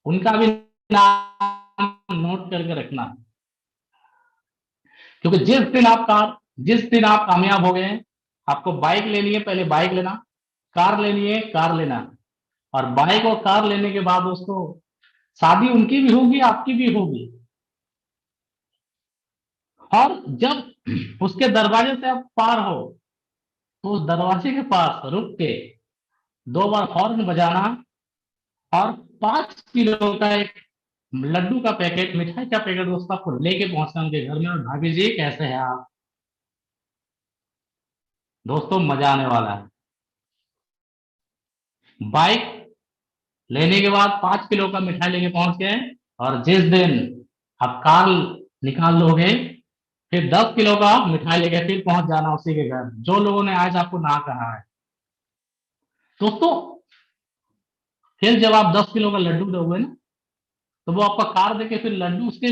उनका भी नाम नोट करके रखना, क्योंकि जिस दिन आप कामयाब हो गए, आपको बाइक लेनी है, पहले बाइक लेना, कार लेनी है, कार लेना, और बाइक और कार लेने के बाद दोस्तों शादी उनकी भी होगी आपकी भी होगी। और जब उसके दरवाजे से आप पार हो, तो उस दरवाजे के पास रुक के 2 बार हॉर्न बजाना, और 5 किलो का एक लड्डू का पैकेट, मिठाई का पैकेट दोस्तों आपको लेके पहुंचना उनके घर में, और भाभी जी कैसे हैं आप? दोस्तों मजा आने वाला है। बाइक लेने के बाद 5 किलो का मिठाई लेके पहुंच गए, और जिस दिन आप कार निकाल लोगे, फिर 10 किलो का मिठाई लेके फिर पहुंच जाना उसी के घर, जो लोगों ने आज आपको ना कहा है। दोस्तों फिर जब आप 10 किलो का लड्डू दोगे ना, तो वो आपका कार देके फिर लड्डू उसके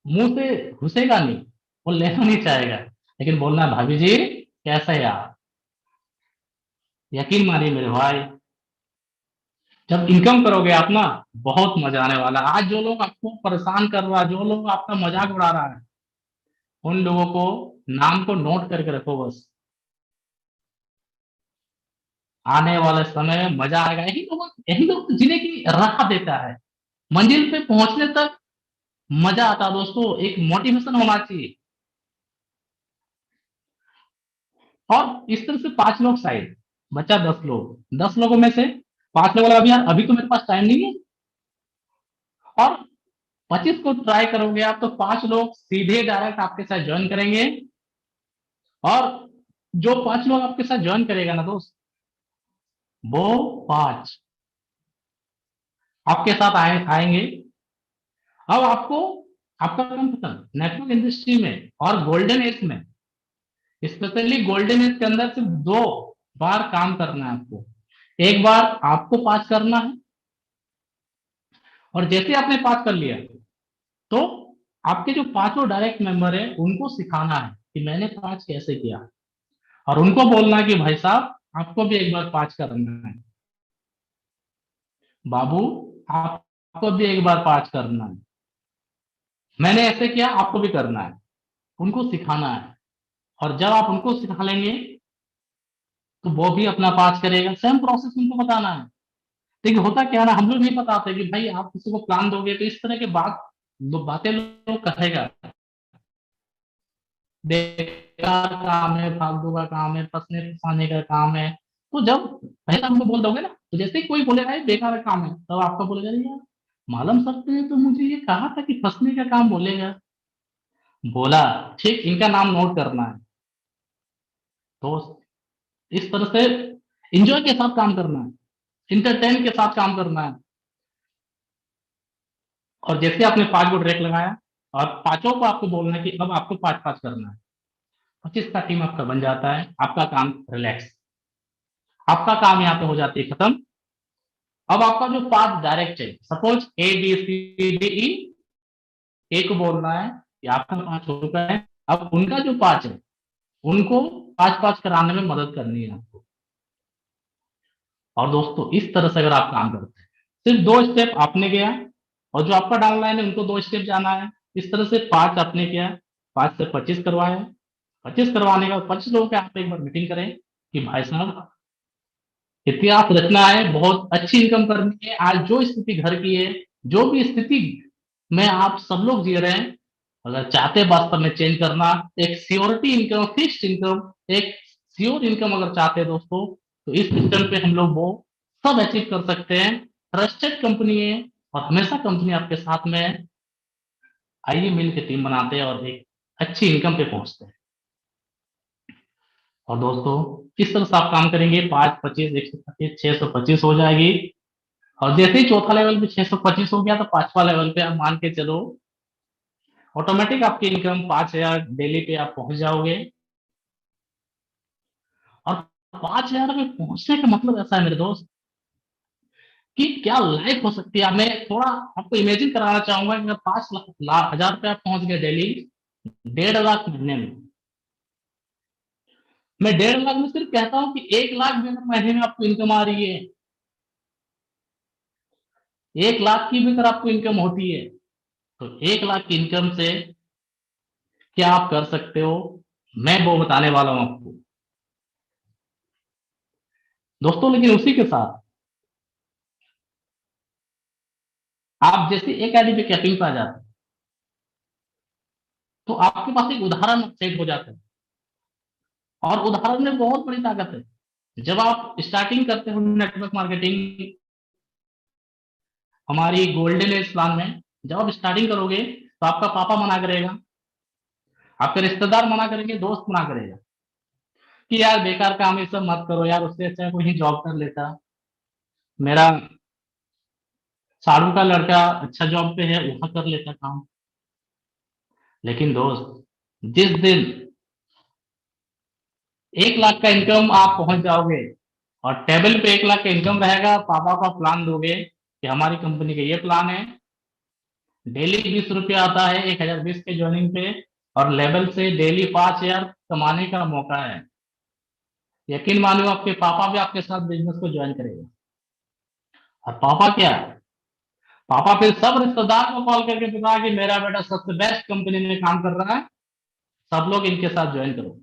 मुंह से घुसेगा नहीं, वो लेना नहीं चाहेगा, लेकिन बोलना भाभी जी कैसा है आप? यकीन मानिए मेरे भाई, जब इनकम करोगे आप ना, बहुत मजा आने वाला है। आज जो लोग आपको परेशान कर रहा है, जो लोग आपका मजाक उड़ा रहा है, उन लोगों को नाम को नोट करके रखो बस। आने वाले समय में मजा आएगा। यही लोग जिन्हें की राह देता है, मंजिल पे पहुंचने तक मजा आता है दोस्तों, एक मोटिवेशन होना चाहिए। और इस तरह से 5 लोग साइड, बचा 10 लोग, 10 लोगों में से 5 लोग अभी यार अभी तो मेरे पास टाइम नहीं है, और 25 को ट्राई करोगे आप, तो 5 लोग सीधे डायरेक्ट आपके साथ ज्वाइन करेंगे। और जो 5 लोग आपके साथ ज्वाइन करेगा ना दोस्त, वो 5 आपके साथ आएंगे। अब आपको आपका काम पसंद नेटवर्क इंडस्ट्री में और गोल्डन एज में, स्पेशली गोल्डन एज के अंदर सिर्फ 2 बार काम करना है आपको। एक बार आपको पास करना है, और जैसे आपने पास कर लिया, तो आपके जो 5 डायरेक्ट मेंबर है उनको सिखाना है कि मैंने 5 कैसे किया, और उनको बोलना कि भाई साहब आपको भी एक बार 5 करना है, बाबू आपको भी एक बार 5 करना है, मैंने ऐसे किया आपको भी करना है, उनको सिखाना है। और जब आप उनको सिखा लेंगे, तो वो भी अपना 5 करेगा, सेम प्रोसेस उनको बताना है। देखिए होता क्या है ना, हम लोग नहीं बताते कि भाई आप किसी को प्लान दोगे तो इस तरह के बातें लोग कहेगा, बेकार काम है, फालतू का काम है, फंसने फंसाने का काम है। तो जब पहले हमको बोल दोगे ना, तो जैसे ही कोई बोलेगा ये बेकार काम है, तब आपका बोलेगा नहीं यार मालूम सकते हैं तो मुझे ये कहा था कि फंसने का काम बोलेगा। बोला ठीक, इनका नाम नोट करना है। तो इस तरह से एंजॉय के साथ काम करना है, इंटरटेन के साथ काम करना है। और जैसे आपने 5 गो ट्रैक लगाया और पांचों को आपको बोलना है कि अब आपको 5-5 करना है, 25 का टीम आपका बन जाता है। आपका काम रिलैक्स, आपका काम यहाँ पे हो जाती है खत्म। अब आपका जो 5 डायरेक्ट है, सपोज ABCDE, ए को बोलना है, या आपका 5 हो चुका है। अब उनका जो 5 है उनको 5-5 कराने में मदद करनी है आपको। और दोस्तों इस तरह से अगर आप काम करते हैं, सिर्फ 2 स्टेप आपने गया और जो आपका डाउनलाइन है उनको 2 स्टेप जाना है। इस तरह से 5 आपने किया, 5 से 25 करवाया, 25 करवाने के बाद 25 लोगों के आप एक बार मीटिंग करें कि भाई साहब इतिहास रचना है, बहुत अच्छी इनकम करनी है। आज जो स्थिति घर की है, जो भी स्थिति में आप सब लोग जी रहे हैं, अगर चाहते हैं वास्तव में चेंज करना, एक सियोरिटी इनकम, फिक्स्ड इनकम, एक श्योर इनकम अगर चाहते हैं दोस्तों, तो इस सिस्टम पे हम लोग वो सब अचीव कर सकते हैं। ट्रस्टेड कंपनी है और हमेशा कंपनी आपके साथ में है। आइए मिल के टीम बनाते हैं और एक अच्छी इनकम पे पहुंचते हैं। और दोस्तों किस तरह से आप काम करेंगे, 5, 25, 125, 625 हो जाएगी। और जैसे ही चौथा लेवल पे 625 हो गया तो 5वां लेवल पे आप मान के चलो ऑटोमेटिक आपकी इनकम 5,000 डेली पे आप पहुंच जाओगे। और 5,000 पे पहुंचने का मतलब ऐसा है मेरे दोस्त कि क्या लाइफ हो सकती है। मैं थोड़ा आपको इमेजिन कराना चाहूंगा कि अगर 5,00,000 पे आप पहुंच गए डेली, 1.5 लाख महीने में। मैं 1.5 लाख में सिर्फ कहता हूं कि 1 लाख भी अगर महीने में आपको इनकम आ रही है, 1 लाख की भी अगर आपको इनकम होती है, तो 1 लाख की इनकम से क्या आप कर सकते हो, मैं वो बताने वाला हूं आपको दोस्तों। लेकिन उसी के साथ आप जैसे एक आईडी पे कैपिंग पे आ जाते हैं तो आपके पास एक उदाहरण सेट हो जाता है। और उदाहरण में बहुत बड़ी ताकत है। जब आप स्टार्टिंग करते हो नेटवर्क मार्केटिंग, हमारी गोल्डन एज प्लान में जब आप स्टार्टिंग करोगे तो आपका पापा मना करेगा, आपके रिश्तेदार मना करेंगे, दोस्त मना करेगा कि यार बेकार काम ये सब मत करो यार, उससे अच्छा कोई जॉब कर लेता, मेरा साड़ू का लड़का अच्छा जॉब पे है वहां कर लेता काम। लेकिन दोस्त जिस दिन 1 लाख का इनकम आप पहुंच जाओगे और टेबल पे 1 लाख का इनकम रहेगा, पापा का प्लान दोगे कि हमारी कंपनी का ये प्लान है, डेली 20 रुपया आता है 1020 के ज्वाइनिंग पे, और लेवल से डेली 5,000 कमाने का मौका है। यकीन मानियो आपके पापा भी आपके साथ बिजनेस को ज्वाइन करेगा। और पापा क्या, पापा फिर सब रिश्तेदार को कॉल करके बता कि मेरा बेटा सबसे बेस्ट कंपनी में काम कर रहा है, सब लोग इनके साथ ज्वाइन करो।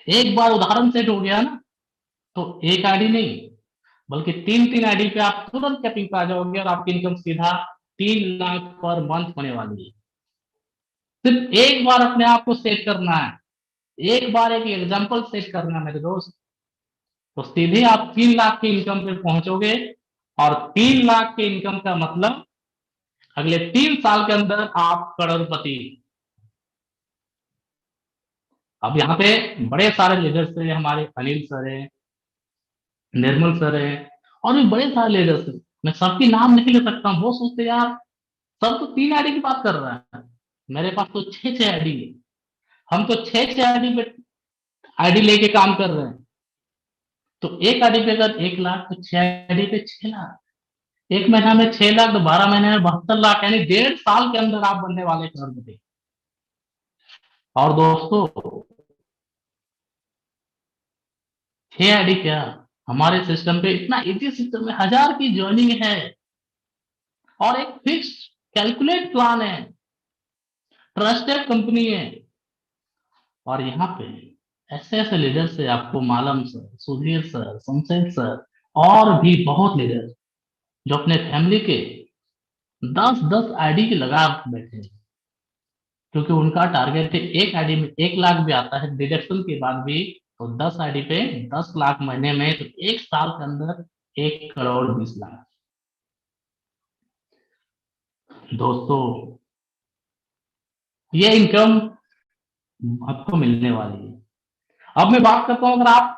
एक बार उदाहरण सेट हो गया ना, तो एक आईडी नहीं बल्कि 3-3 आईडी पे आप तुरंत कैपिंग पे आ जाओगे और आपकी इनकम सीधा 3 लाख पर मंथ होने वाली है। सिर्फ एक बार अपने आप को सेट करना है, एक बार एक एग्जांपल सेट करना है मेरे दोस्त, तो सीधे आप 3 लाख की इनकम पे पहुंचोगे। और 3 लाख की इनकम का मतलब अगले 3 साल के अंदर आप करोड़पति। अब यहाँ पे बड़े सारे लीडर्स है, हमारे अनिल सर है, निर्मल सर है, और भी बड़े सारे लीडर्स है। मैं सबकी नाम नहीं ले सकता हूँ, वो सोचते यार सब तो 3 आईडी की बात कर रहा है, मेरे पास तो 6-6 आईडी है, हम तो 6-6 आईडी पे आईडी लेके काम कर रहे हैं। तो एक आईडी पे अगर 1 लाख तो 6 आईडी पे 6 लाख, एक महीना में 6 लाख तो 12 महीने में 72 लाख, यानी 1.5 साल के अंदर आप बनने वाले करोड़पति। और दोस्तों 6 आईडी क्या, हमारे सिस्टम पे इतना इजी सिस्टम है, 1000 की ज्वाइनिंग है और एक फिक्स कैलकुलेट प्लान है, ट्रस्टेड कंपनी है। और यहाँ पे ऐसे ऐसे लीडर से आपको Malam sir, Sudhir sir, Shamsher sir और भी बहुत लीडर जो अपने फैमिली के 10-10 आईडी की लगा बैठे हैं, क्योंकि उनका टारगेट है एक आईडी में 1 लाख भी आता है डिडक्शन के बाद भी, तो 10 आईडी पे 10 लाख महीने में, तो 1 साल के अंदर 1,20,00,000। दोस्तों ये इनकम आपको मिलने वाली है। अब मैं बात करता हूं, अगर आप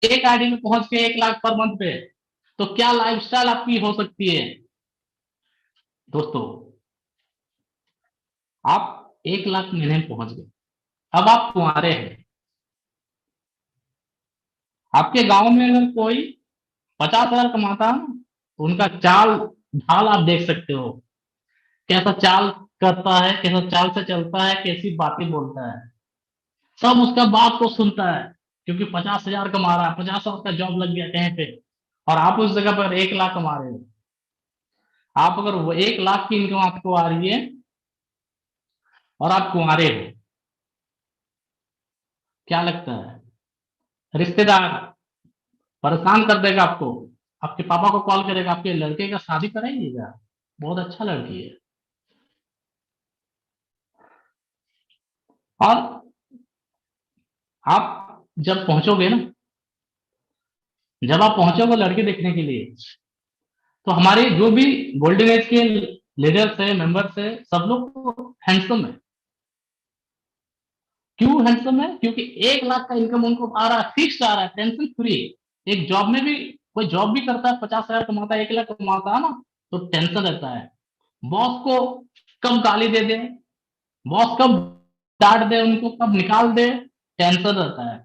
एक आईडी में पहुंच के 1 लाख पर मंथ पे, तो क्या लाइफस्टाइल आपकी हो सकती है दोस्तों। आप 1 लाख महीने में पहुंच गए, अब आप कुंवारे हैं, आपके गांव में अगर कोई 50,000 कमाता है ना, तो उनका चाल ढाल आप देख सकते हो, कैसा चाल करता है, कैसा चाल से चलता है, कैसी बातें बोलता है, सब उसका बात को सुनता है, क्योंकि 50,000 कमा रहा है, 50 साल का जॉब लग गया कहीं पे, और आप उस जगह पर 1 लाख कमा रहे हो। आप अगर वो 1 लाख की इनकम आपको आ रही है और आप कुंवारे हो, क्या लगता है रिश्तेदार परेशान कर देगा आपको, आपके पापा को कॉल करेगा, आपके लड़के का शादी कराइएगा, बहुत अच्छा लड़की है। और आप जब पहुंचोगे ना, जब आप पहुंचोगे लड़की देखने के लिए, तो हमारे जो भी गोल्डन एज के लीडर्स है, मेंबर्स है, सब लोग तो हैंडसम है। क्यों हैंडसम है? क्योंकि 1 लाख का इनकम उनको आ रहा है, फिक्स आ रहा है, टेंशन फ्री। एक जॉब में भी कोई जॉब भी करता है, 50,000 कमाता है, 1 लाख कमाता है ना, तो टेंशन रहता है, बॉस को कब गाली दे दे, बॉस कब डांट दे, उनको कब निकाल दे, टेंशन रहता है।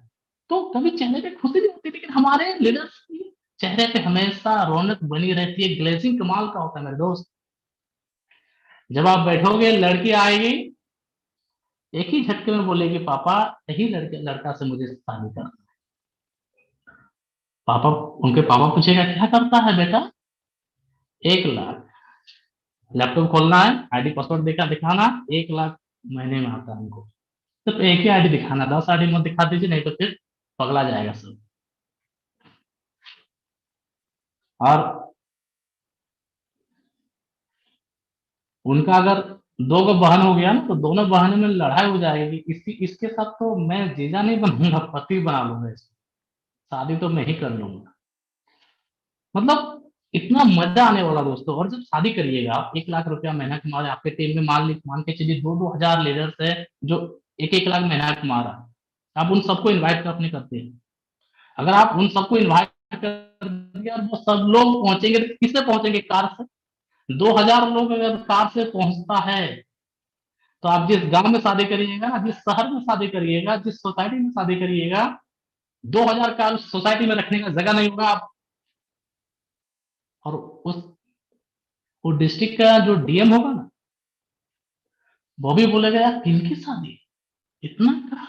तो कभी चेहरे पे खुशी नहीं होती, लेकिन हमारे लीडर्स की चेहरे पे हमेशा रौनक बनी रहती है, ग्लेजिंग कमाल का होता है मेरे दोस्त। जब आप बैठोगे, लड़की आएगी, एक ही झटके में बोलेगी पापा यही लड़का से मुझे शादी करना है। पापा, उनके पापा पूछेगा क्या करता है बेटा, 1 लाख, लैपटॉप खोलना है, आईडी पासवर्ड दिखाना, 1 लाख महीने में आता है हमको। सिर्फ एक ही आईडी दिखाना, 10 आईडी मत दिखा दीजिए, नहीं तो फिर पगला जाएगा सब। और उनका अगर 2 बहन हो गया ना, तो दोनों बहनों में लड़ाई हो जाएगी, इसके साथ तो मैं जीजा नहीं बनूंगा, पति बना लूंगा इसको, शादी तो मैं ही कर लूंगा। मतलब इतना मजा आने वाला दोस्तों। और जब शादी करिएगा, आप 1 लाख रुपया महीना कमा रहे, आपके टीम में मान के चलिए 2-2 हजार लीडर्स है जो 1-1 लाख महीना कमा रहा है, आप उन सबको इन्वाइट करने करते हैं। अगर आप उन सबको इन्वाइट कर दिया और वो सब लोग पहुंचेंगे, तो किससे पहुंचेंगे? कार से। 2,000 लोग अगर कार से पहुंचता है, तो आप जिस गांव में शादी करिएगा ना, जिस शहर में शादी करिएगा, जिस सोसाइटी में शादी करिएगा, 2,000 कार उस सोसाइटी में रखने का जगह नहीं होगा। आप और उस वो डिस्ट्रिक्ट का जो डीएम होगा ना, वो भी बोलेगा यार किनकी शादी, इतना करा,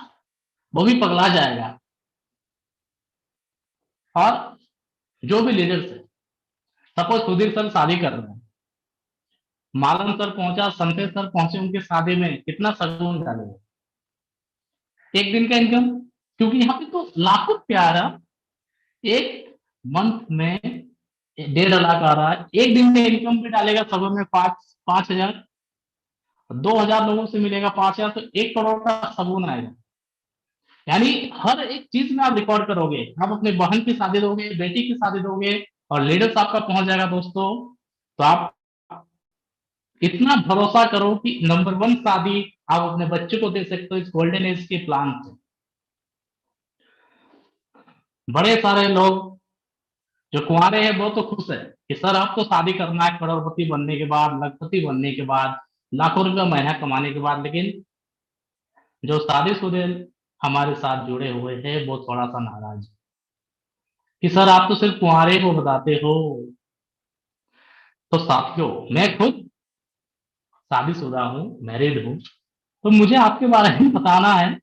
वो भी पगला जाएगा। और जो भी लीडर्स है, सपोज सुधीर सर शादी कर रहे हैं, मालन सर पहुंचा, संतेश सर पहुंचे उनकी शादी में, कितना शगुन डालेगा, एक दिन का इनकम, क्योंकि यहाँ पे तो लाखों प्यारा, एक मंथ में 1.5 लाख आ रहा है, एक दिन में इनकम भी डालेगा सब में 5,000, 2,000 लोगों से मिलेगा 5,000, तो 1 करोड़ का सगुन आएगा। यानी हर एक चीज में आप रिकॉर्ड करोगे, आप अपने बहन की शादी दोगे, बेटी की शादी दोगे, और लीडर्स आपका पहुंच जाएगा दोस्तों। तो आप इतना भरोसा करो कि नंबर 1 शादी आप अपने बच्चे को दे सकते हो इस गोल्डन एज के प्लान से। बड़े सारे लोग जो कुंवारे हैं वो तो खुश है कि सर आपको शादी करना है करोड़पति बनने के बाद, लखपति बनने के बाद, लाखों रुपया महीना कमाने के बाद, लेकिन जो शादीशुदा हमारे साथ जुड़े हुए हैं वो थोड़ा सा नाराज है कि सर आप तो सिर्फ कुंवारे को बताते हो। तो साथियों, मैं खुद शादीशुदा हूँ, मैरिड हूँ, तो मुझे आपके बारे में बताना है,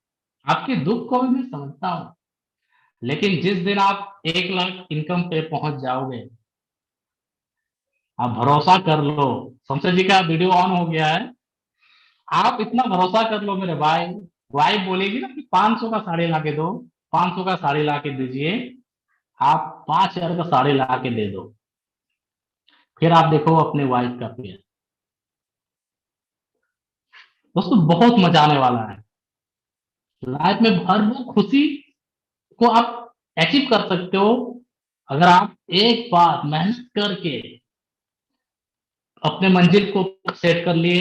आपके दुख को भी मैं समझता हूँ। लेकिन जिस दिन आप 1 लाख इनकम पे पहुंच जाओगे, आप भरोसा कर लो, शमशेर जी का वीडियो ऑन हो गया है, आप इतना भरोसा कर लो मेरे भाई, वाइफ बोलेगी ना कि 500 का साड़ी ला के दो, 500 का साड़ी ला के दीजिए, आप 5,000 का साड़ी ला के दे दो, फिर आप देखो अपने वाइफ का प्यार। दोस्तों बहुत मजा आने वाला है लाइफ में, हर वो खुशी को आप अचीव कर सकते हो अगर आप एक बार मेहनत करके अपने मंजिल को सेट कर लिए,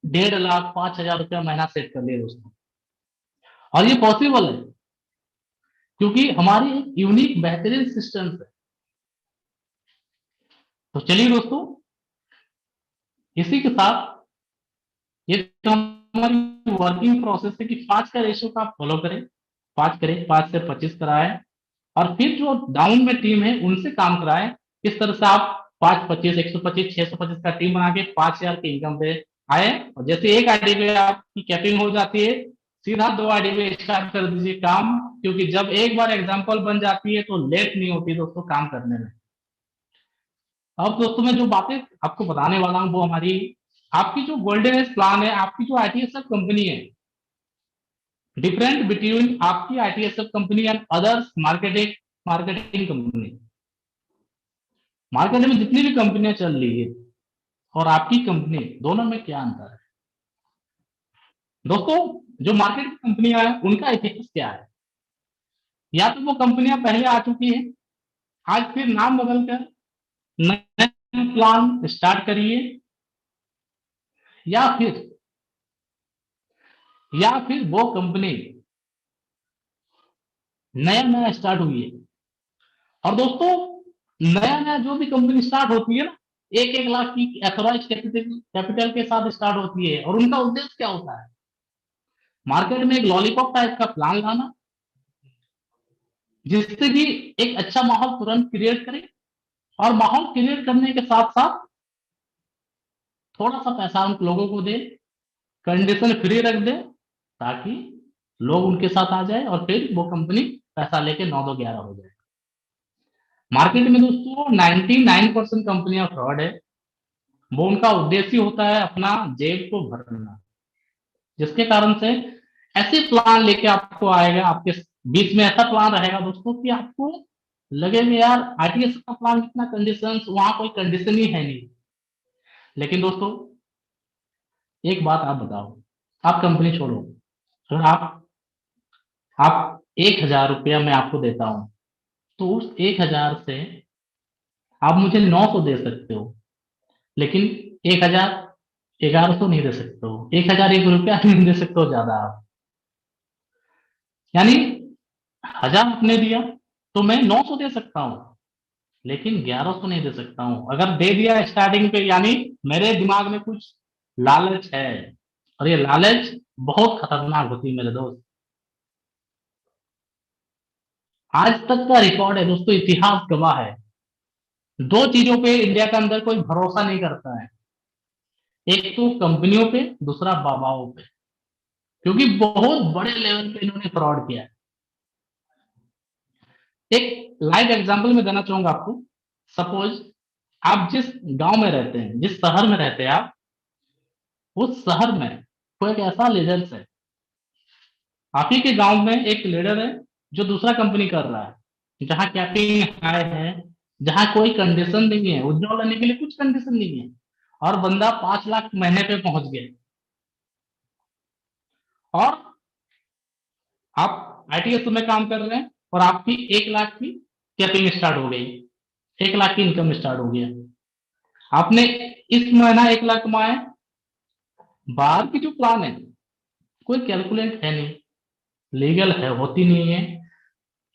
1.5 लाख 5,000 रुपया महीना सेट कर लिए दोस्तों। और ये पॉसिबल है क्योंकि हमारी एक यूनिक बेहतरीन सिस्टम है। तो चलिए दोस्तों, इसी के साथ ये तो हमारी वर्किंग प्रोसेस है कि 5 का रेशियो का आप फॉलो करें, 5 करें, 5 से 25 कराएं, और फिर जो डाउन में टीम है उनसे काम कराएं। इस तरह से आप 5, 25, 125, 625 का टीम बना के 5,000 की इनकम पे आए। और जैसे एक आईडी पे आपकी कैपिंग हो जाती है, सीधा 2 आईडी पे स्टार्ट कर दीजिए काम, क्योंकि जब एक बार एग्जाम्पल बन जाती है तो लेट नहीं होती दोस्तों काम करने में। अब दोस्तों मैं जो बातें आपको बताने वाला हूं वो हमारी आपकी जो गोल्डन एज प्लान है, आपकी जो आईटीएसएफ कंपनी है, डिफरेंट बिटवीन आपकी ITSF company and others marketing company. Market में जितनी भी कंपनियां चल रही है और आपकी कंपनी, दोनों में क्या अंतर है दोस्तों? जो मार्केट की कंपनियां हैं उनका इतिहास क्या है? या तो वो कंपनियां पहले आ चुकी है, आज फिर नाम बदलकर नया प्लान स्टार्ट करिए, या फिर वो कंपनी नया स्टार्ट हुई है। और दोस्तों नया जो भी कंपनी स्टार्ट होती है ना, 1-1 लाख की एथोराइज कैपिटल के साथ स्टार्ट होती है, और उनका उद्देश्य क्या होता है? मार्केट में एक लॉलीपॉप टाइप का प्लान लाना, जिससे कि एक अच्छा माहौल तुरंत क्रिएट करे, और माहौल क्रिएट करने के साथ साथ थोड़ा सा पैसा उन लोगों को दे, कंडीशन फ्री रख दे, ताकि लोग उनके साथ आ जाए और फिर वो कंपनी पैसा लेके 9-2-11 हो जाए। मार्केट में दोस्तों 99% कंपनियां फ्रॉड है। वो उनका उद्देश्य होता है अपना जेब को भरना, जिसके कारण से ऐसे प्लान लेके आपको आएगा, आपके बीच में ऐसा प्लान रहेगा दोस्तों कि आपको लगेगा यार आईटीएस का प्लान कितना कंडीशन, वहां कोई कंडीशन ही है नहीं। लेकिन दोस्तों एक बात आप बताओ, आप कंपनी छोड़ो, अगर आप 1,000 रुपया मैं आपको देता हूं, तो उस 1,000 से आप मुझे 900 दे सकते हो, लेकिन 1,011 नहीं दे सकते हो, 1,001 रुपया नहीं दे सकते हो ज्यादा आप। यानी 1,000 आपने दिया तो मैं 900 दे सकता हूं, लेकिन 1,100 नहीं दे सकता हूं। अगर दे दिया स्टार्टिंग पे, यानी मेरे दिमाग में कुछ लालच है, और ये लालच बहुत खतरनाक होती है मेरे दोस्त। आज तक का रिकॉर्ड है दोस्तों, इतिहास गवाह है। 2 चीजों पे इंडिया के अंदर कोई भरोसा नहीं करता है, एक तो कंपनियों पे, दूसरा बाबाओं पे, क्योंकि बहुत बड़े लेवल पे इन्होंने फ्रॉड किया है। एक लाइव एग्जांपल में देना चाहूंगा आपको। सपोज आप जिस गांव में रहते हैं, जिस शहर में रहते हैं आप, उस शहर में कोई एक ऐसा लीडर है, आप ही के गांव में एक लीडर है जो दूसरा कंपनी कर रहा है, जहां कैपिंग हाई है, जहां कोई कंडीशन नहीं है, उद्योग लेने के लिए कुछ कंडीशन नहीं है, और बंदा 5 लाख महीने पे पहुंच गया। और आप आईटीएस में काम कर रहे हैं और आपकी 1 लाख की कैपिंग स्टार्ट हो गई, 1 लाख की इनकम स्टार्ट हो गया। आपने इस महीना 1 लाख कमाए, बाहर की जो प्लान है कोई कैलकुलेट है नहीं, लीगल है, होती नहीं है।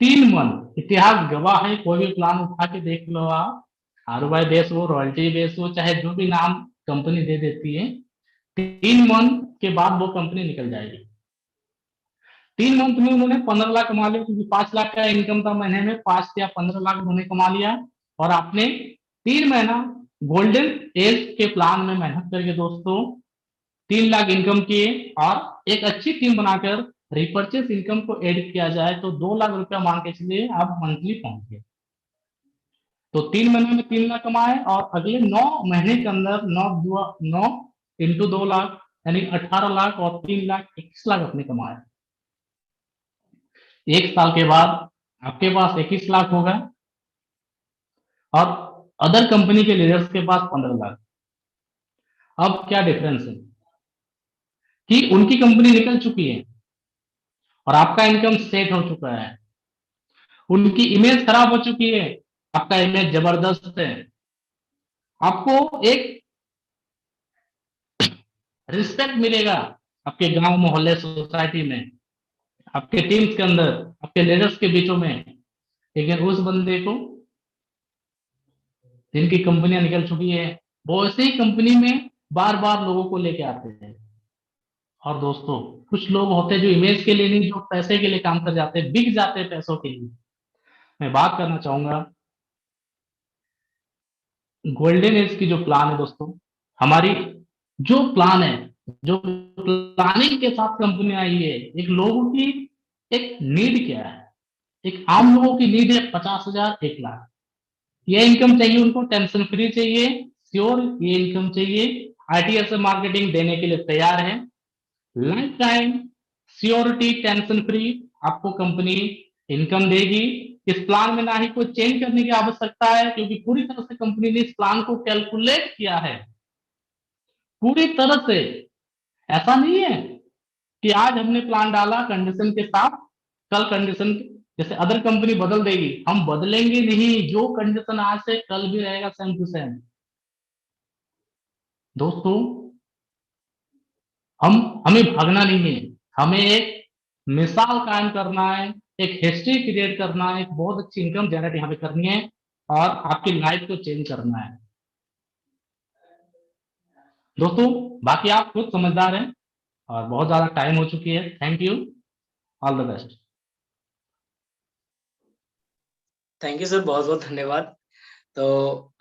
3 मंथ, इतिहास गवाह है, कोई भी प्लान उठा के देख लो आप, ROI बेस हो, रॉयल्टी बेस हो, चाहे जो भी नाम कंपनी दे देती है, 3 मंथ के बाद वो कंपनी निकल जाएगी। 3 मंथ में उन्होंने 15 लाख कमा लिया, क्योंकि 5 लाख का इनकम था महीने में, 5 या 15 लाख उन्होंने कमा लिया। और आपने 3 महीना गोल्डन एज के प्लान में मेहनत करके दोस्तों 3 लाख इनकम किए, और एक अच्छी टीम बनाकर रिपर्चेस इनकम को ऐड किया जाए तो 2 लाख रुपया मान के चलिए आप मंथली पहुंच गए। तो 3 महीने में 3 लाख कमाए, और अगले 9 महीने के अंदर 9 इंटू 2 लाख यानी 18 लाख, और 3 लाख 21 लाख अपने कमाए। 1 साल के बाद आपके पास 21 लाख होगा, और अदर कंपनी के लीडर्स के पास 15 लाख। अब क्या डिफरेंस है कि उनकी कंपनी निकल चुकी है और आपका इनकम सेट हो चुका है, उनकी इमेज खराब हो चुकी है, आपका इमेज जबरदस्त है। आपको एक रिस्पेक्ट मिलेगा आपके गांव मोहल्ले सोसाइटी में, आपके टीम्स के अंदर, आपके लीडर्स के बीचों में। लेकिन उस बंदे को, जिनकी कंपनियां निकल चुकी है, वो ऐसे ही कंपनी में बार बार लोगों को लेके आते हैं। और दोस्तों, कुछ लोग होते हैं जो इमेज के लिए नहीं, जो पैसे के लिए काम कर जाते हैं, बिक जाते हैं पैसों के लिए। मैं बात करना चाहूंगा गोल्डन एज की जो प्लान है दोस्तों, हमारी जो प्लान है, जो प्लानिंग के साथ कंपनी आई है, एक लोगों की एक नीड क्या है, एक आम लोगों की नीड है 50,000, 1,00,000। ये इनकम चाहिए उनको, टेंशन फ्री चाहिए, श्योर ये इनकम चाहिए। आईटीएस मार्केटिंग देने के लिए तैयार है। Life time surety, tension free आपको कंपनी इनकम देगी। इस प्लान में ना ही कोई चेंज करने की आवश्यकता है, क्योंकि पूरी तरह से कंपनी ने इस प्लान को कैलकुलेट किया है पूरी तरह से। ऐसा नहीं है कि आज हमने प्लान डाला कंडीशन के साथ, कल कंडीशन जैसे अदर कंपनी बदल देगी, हम बदलेंगे नहीं। जो कंडीशन आज से कल भी रहेगा सेम टू सेम। दोस्तों, हमें भागना नहीं है, हमें एक मिसाल कायम करना है, एक हिस्ट्री क्रिएट करना है, एक बहुत अच्छी इनकम जनरेट यहाँ पे करनी है और आपकी लाइफ को चेंज करना है। दोस्तों, बाकी आप खुद समझदार हैं और बहुत ज्यादा टाइम हो चुकी है। Thank you, all the best. Thank you sir, बहुत बहुत धन्यवाद। तो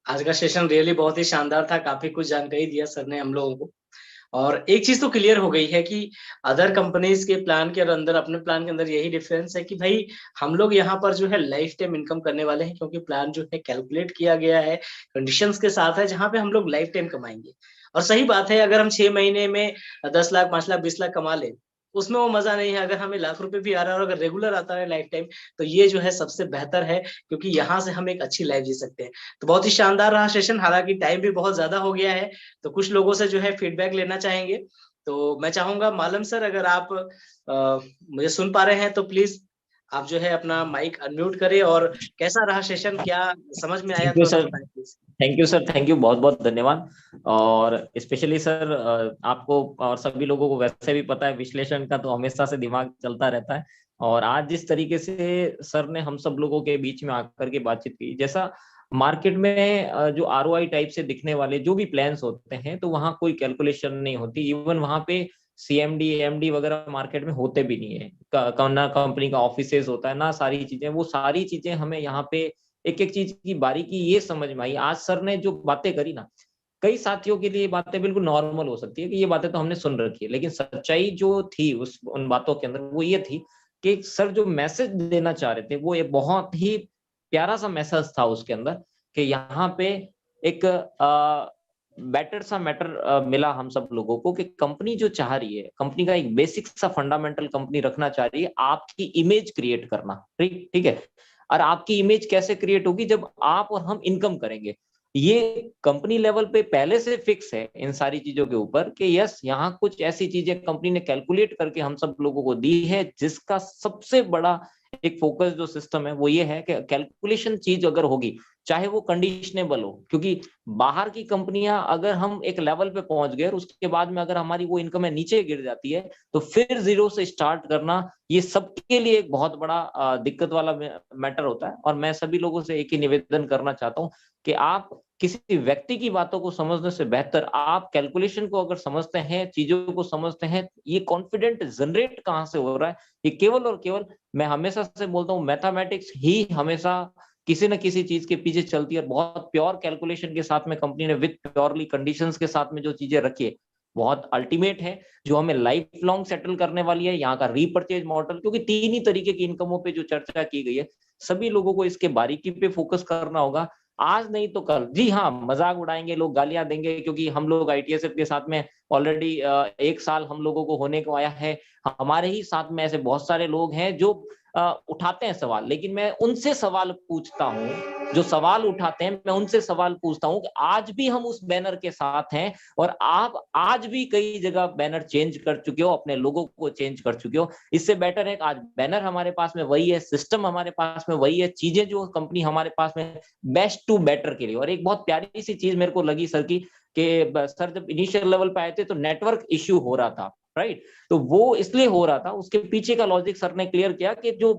आज का सेशन रियली बहुत ही शानदार था, काफी कुछ जानकारी दिया सर ने हम लोगों को। और एक चीज तो क्लियर हो गई है कि अदर कंपनीज के प्लान के अंदर, अपने प्लान के अंदर यही डिफरेंस है कि भाई हम लोग यहाँ पर जो है लाइफ टाइम इनकम करने वाले हैं, क्योंकि प्लान जो है कैलकुलेट किया गया है, कंडीशंस के साथ है, जहाँ पे हम लोग लाइफ टाइम कमाएंगे। और सही बात है, अगर हम 6 महीने में 10 लाख, 5 लाख, 20 लाख कमा ले, उसमें वो मजा नहीं है। अगर हमें लाख रुपए भी आ रहा है और अगर रेगुलर आता है लाइफ टाइम, तो ये जो है सबसे बेहतर है, क्योंकि यहाँ से हम एक अच्छी लाइफ जी सकते हैं। तो बहुत ही शानदार रहा सेशन, हालांकि टाइम भी बहुत ज्यादा हो गया है, तो कुछ लोगों से जो है फीडबैक लेना चाहेंगे। तो मैं चाहूंगा मालम सर, अगर आप मुझे सुन पा रहे हैं तो प्लीज आप जो है अपना माइक अनम्यूट करें, और कैसा रहा सेशन, क्या समझ में आया, थैंक यू थोड़ा सा सर, बताएं please. Thank you sir, thank you, बहुत बहुत धन्यवाद। और स्पेशली सर, आपको और सभी लोगों को वैसे भी पता है, विश्लेषण का तो हमेशा से दिमाग चलता रहता है। और आज जिस तरीके से सर ने हम सब लोगों के बीच में आकर के बातचीत की, जैसा मार्केट में जो आरओआई टाइप से दिखने वाले जो भी प्लान्स होते हैं, तो वहाँ कोई कैलकुलेशन नहीं होती। इवन वहाँ पे सीएमडी, एमडी वगैरह मार्केट में होते भी नहीं है, ना कंपनी का ऑफिसेज होता है, ना सारी चीजें। वो सारी चीजें हमें यहाँ पे एक एक चीज की बारीकी ये समझ में आई। आज सर ने जो बातें करी ना, कई साथियों के लिए बातें बिल्कुल नॉर्मल हो सकती है कि ये बातें तो हमने सुन रखी है, लेकिन सच्चाई जो थी उन बातों के अंदर वो ये थी कि सर जो मैसेज देना चाह रहे थे, वो ये बहुत ही प्यारा सा मैसेज था उसके अंदर, कि यहाँ पे एक बेटर सा मैटर मिला हम सब लोगों को, कि कंपनी जो चाह रही है, कंपनी का एक बेसिक सा फंडामेंटल कंपनी रखना चाह रही है, आपकी इमेज क्रिएट करना। ठीक है। और आपकी इमेज कैसे क्रिएट होगी? जब आप और हम इनकम करेंगे। ये कंपनी लेवल पे पहले से फिक्स है इन सारी चीजों के ऊपर, कि यस, यहाँ कुछ ऐसी चीजें कंपनी ने कैलकुलेट करके हम सब लोगों को दी है, जिसका सबसे बड़ा एक फोकस जो सिस्टम है वो ये है कि कैलकुलेशन चीज अगर होगी, चाहे वो कंडीशनेबल हो, क्योंकि बाहर की कंपनियां अगर हम एक लेवल पे पहुंच गए और उसके बाद में अगर हमारी वो इनकम है नीचे गिर जाती है, तो फिर जीरो से स्टार्ट करना ये सबके लिए एक बहुत बड़ा दिक्कत वाला मैटर होता है। और मैं सभी लोगों से एक ही निवेदन करना चाहता हूँ कि आप किसी व्यक्ति की बातों को समझने से बेहतर आप कैलकुलेशन को अगर समझते हैं, चीजों को समझते हैं, ये कॉन्फिडेंट जनरेट कहाँ से हो रहा है, ये केवल और केवल, मैं हमेशा से बोलता हूँ, मैथमेटिक्स ही हमेशा किसी न किसी चीज के पीछे चलती है। बहुत प्योर कैलकुलेशन के साथ में कंपनी ने विद प्योरली कंडीशंस के साथ में जो चीजें रखी है, बहुत अल्टीमेट है, जो हमें लाइफ लॉन्ग सेटल करने वाली है। यहाँ का रीपर्चेज मॉडल, क्योंकि 3 ही तरीके की इनकमों पे जो चर्चा की गई है, सभी लोगों को इसके बारीकी पे फोकस करना होगा, आज नहीं तो कल। जी हाँ, मजाक उड़ाएंगे लोग, गालियां देंगे, क्योंकि हम लोग आईटीएसएफ के साथ में ऑलरेडी 1 साल हम लोगों को होने को आया है। हमारे ही साथ में ऐसे बहुत सारे लोग हैं जो उठाते हैं सवाल, लेकिन मैं उनसे सवाल पूछता हूं, जो सवाल उठाते हैं मैं उनसे सवाल पूछता हूं कि आज भी हम उस बैनर के साथ हैं, और आप आज भी कई जगह बैनर चेंज कर चुके हो, अपने लोगों को चेंज कर चुके हो। इससे बेटर है कि आज बैनर हमारे पास में वही है, सिस्टम हमारे पास में वही है, चीजें जो कंपनी हमारे पास में बेस्ट टू बेटर के लिए। और एक बहुत प्यारी सी चीज मेरे को लगी सर की, कि सर जब इनिशियल लेवल पे आए थे तो नेटवर्क इश्यू हो रहा था, राइट। तो वो इसलिए हो रहा था, उसके पीछे का लॉजिक सर ने क्लियर किया कि जो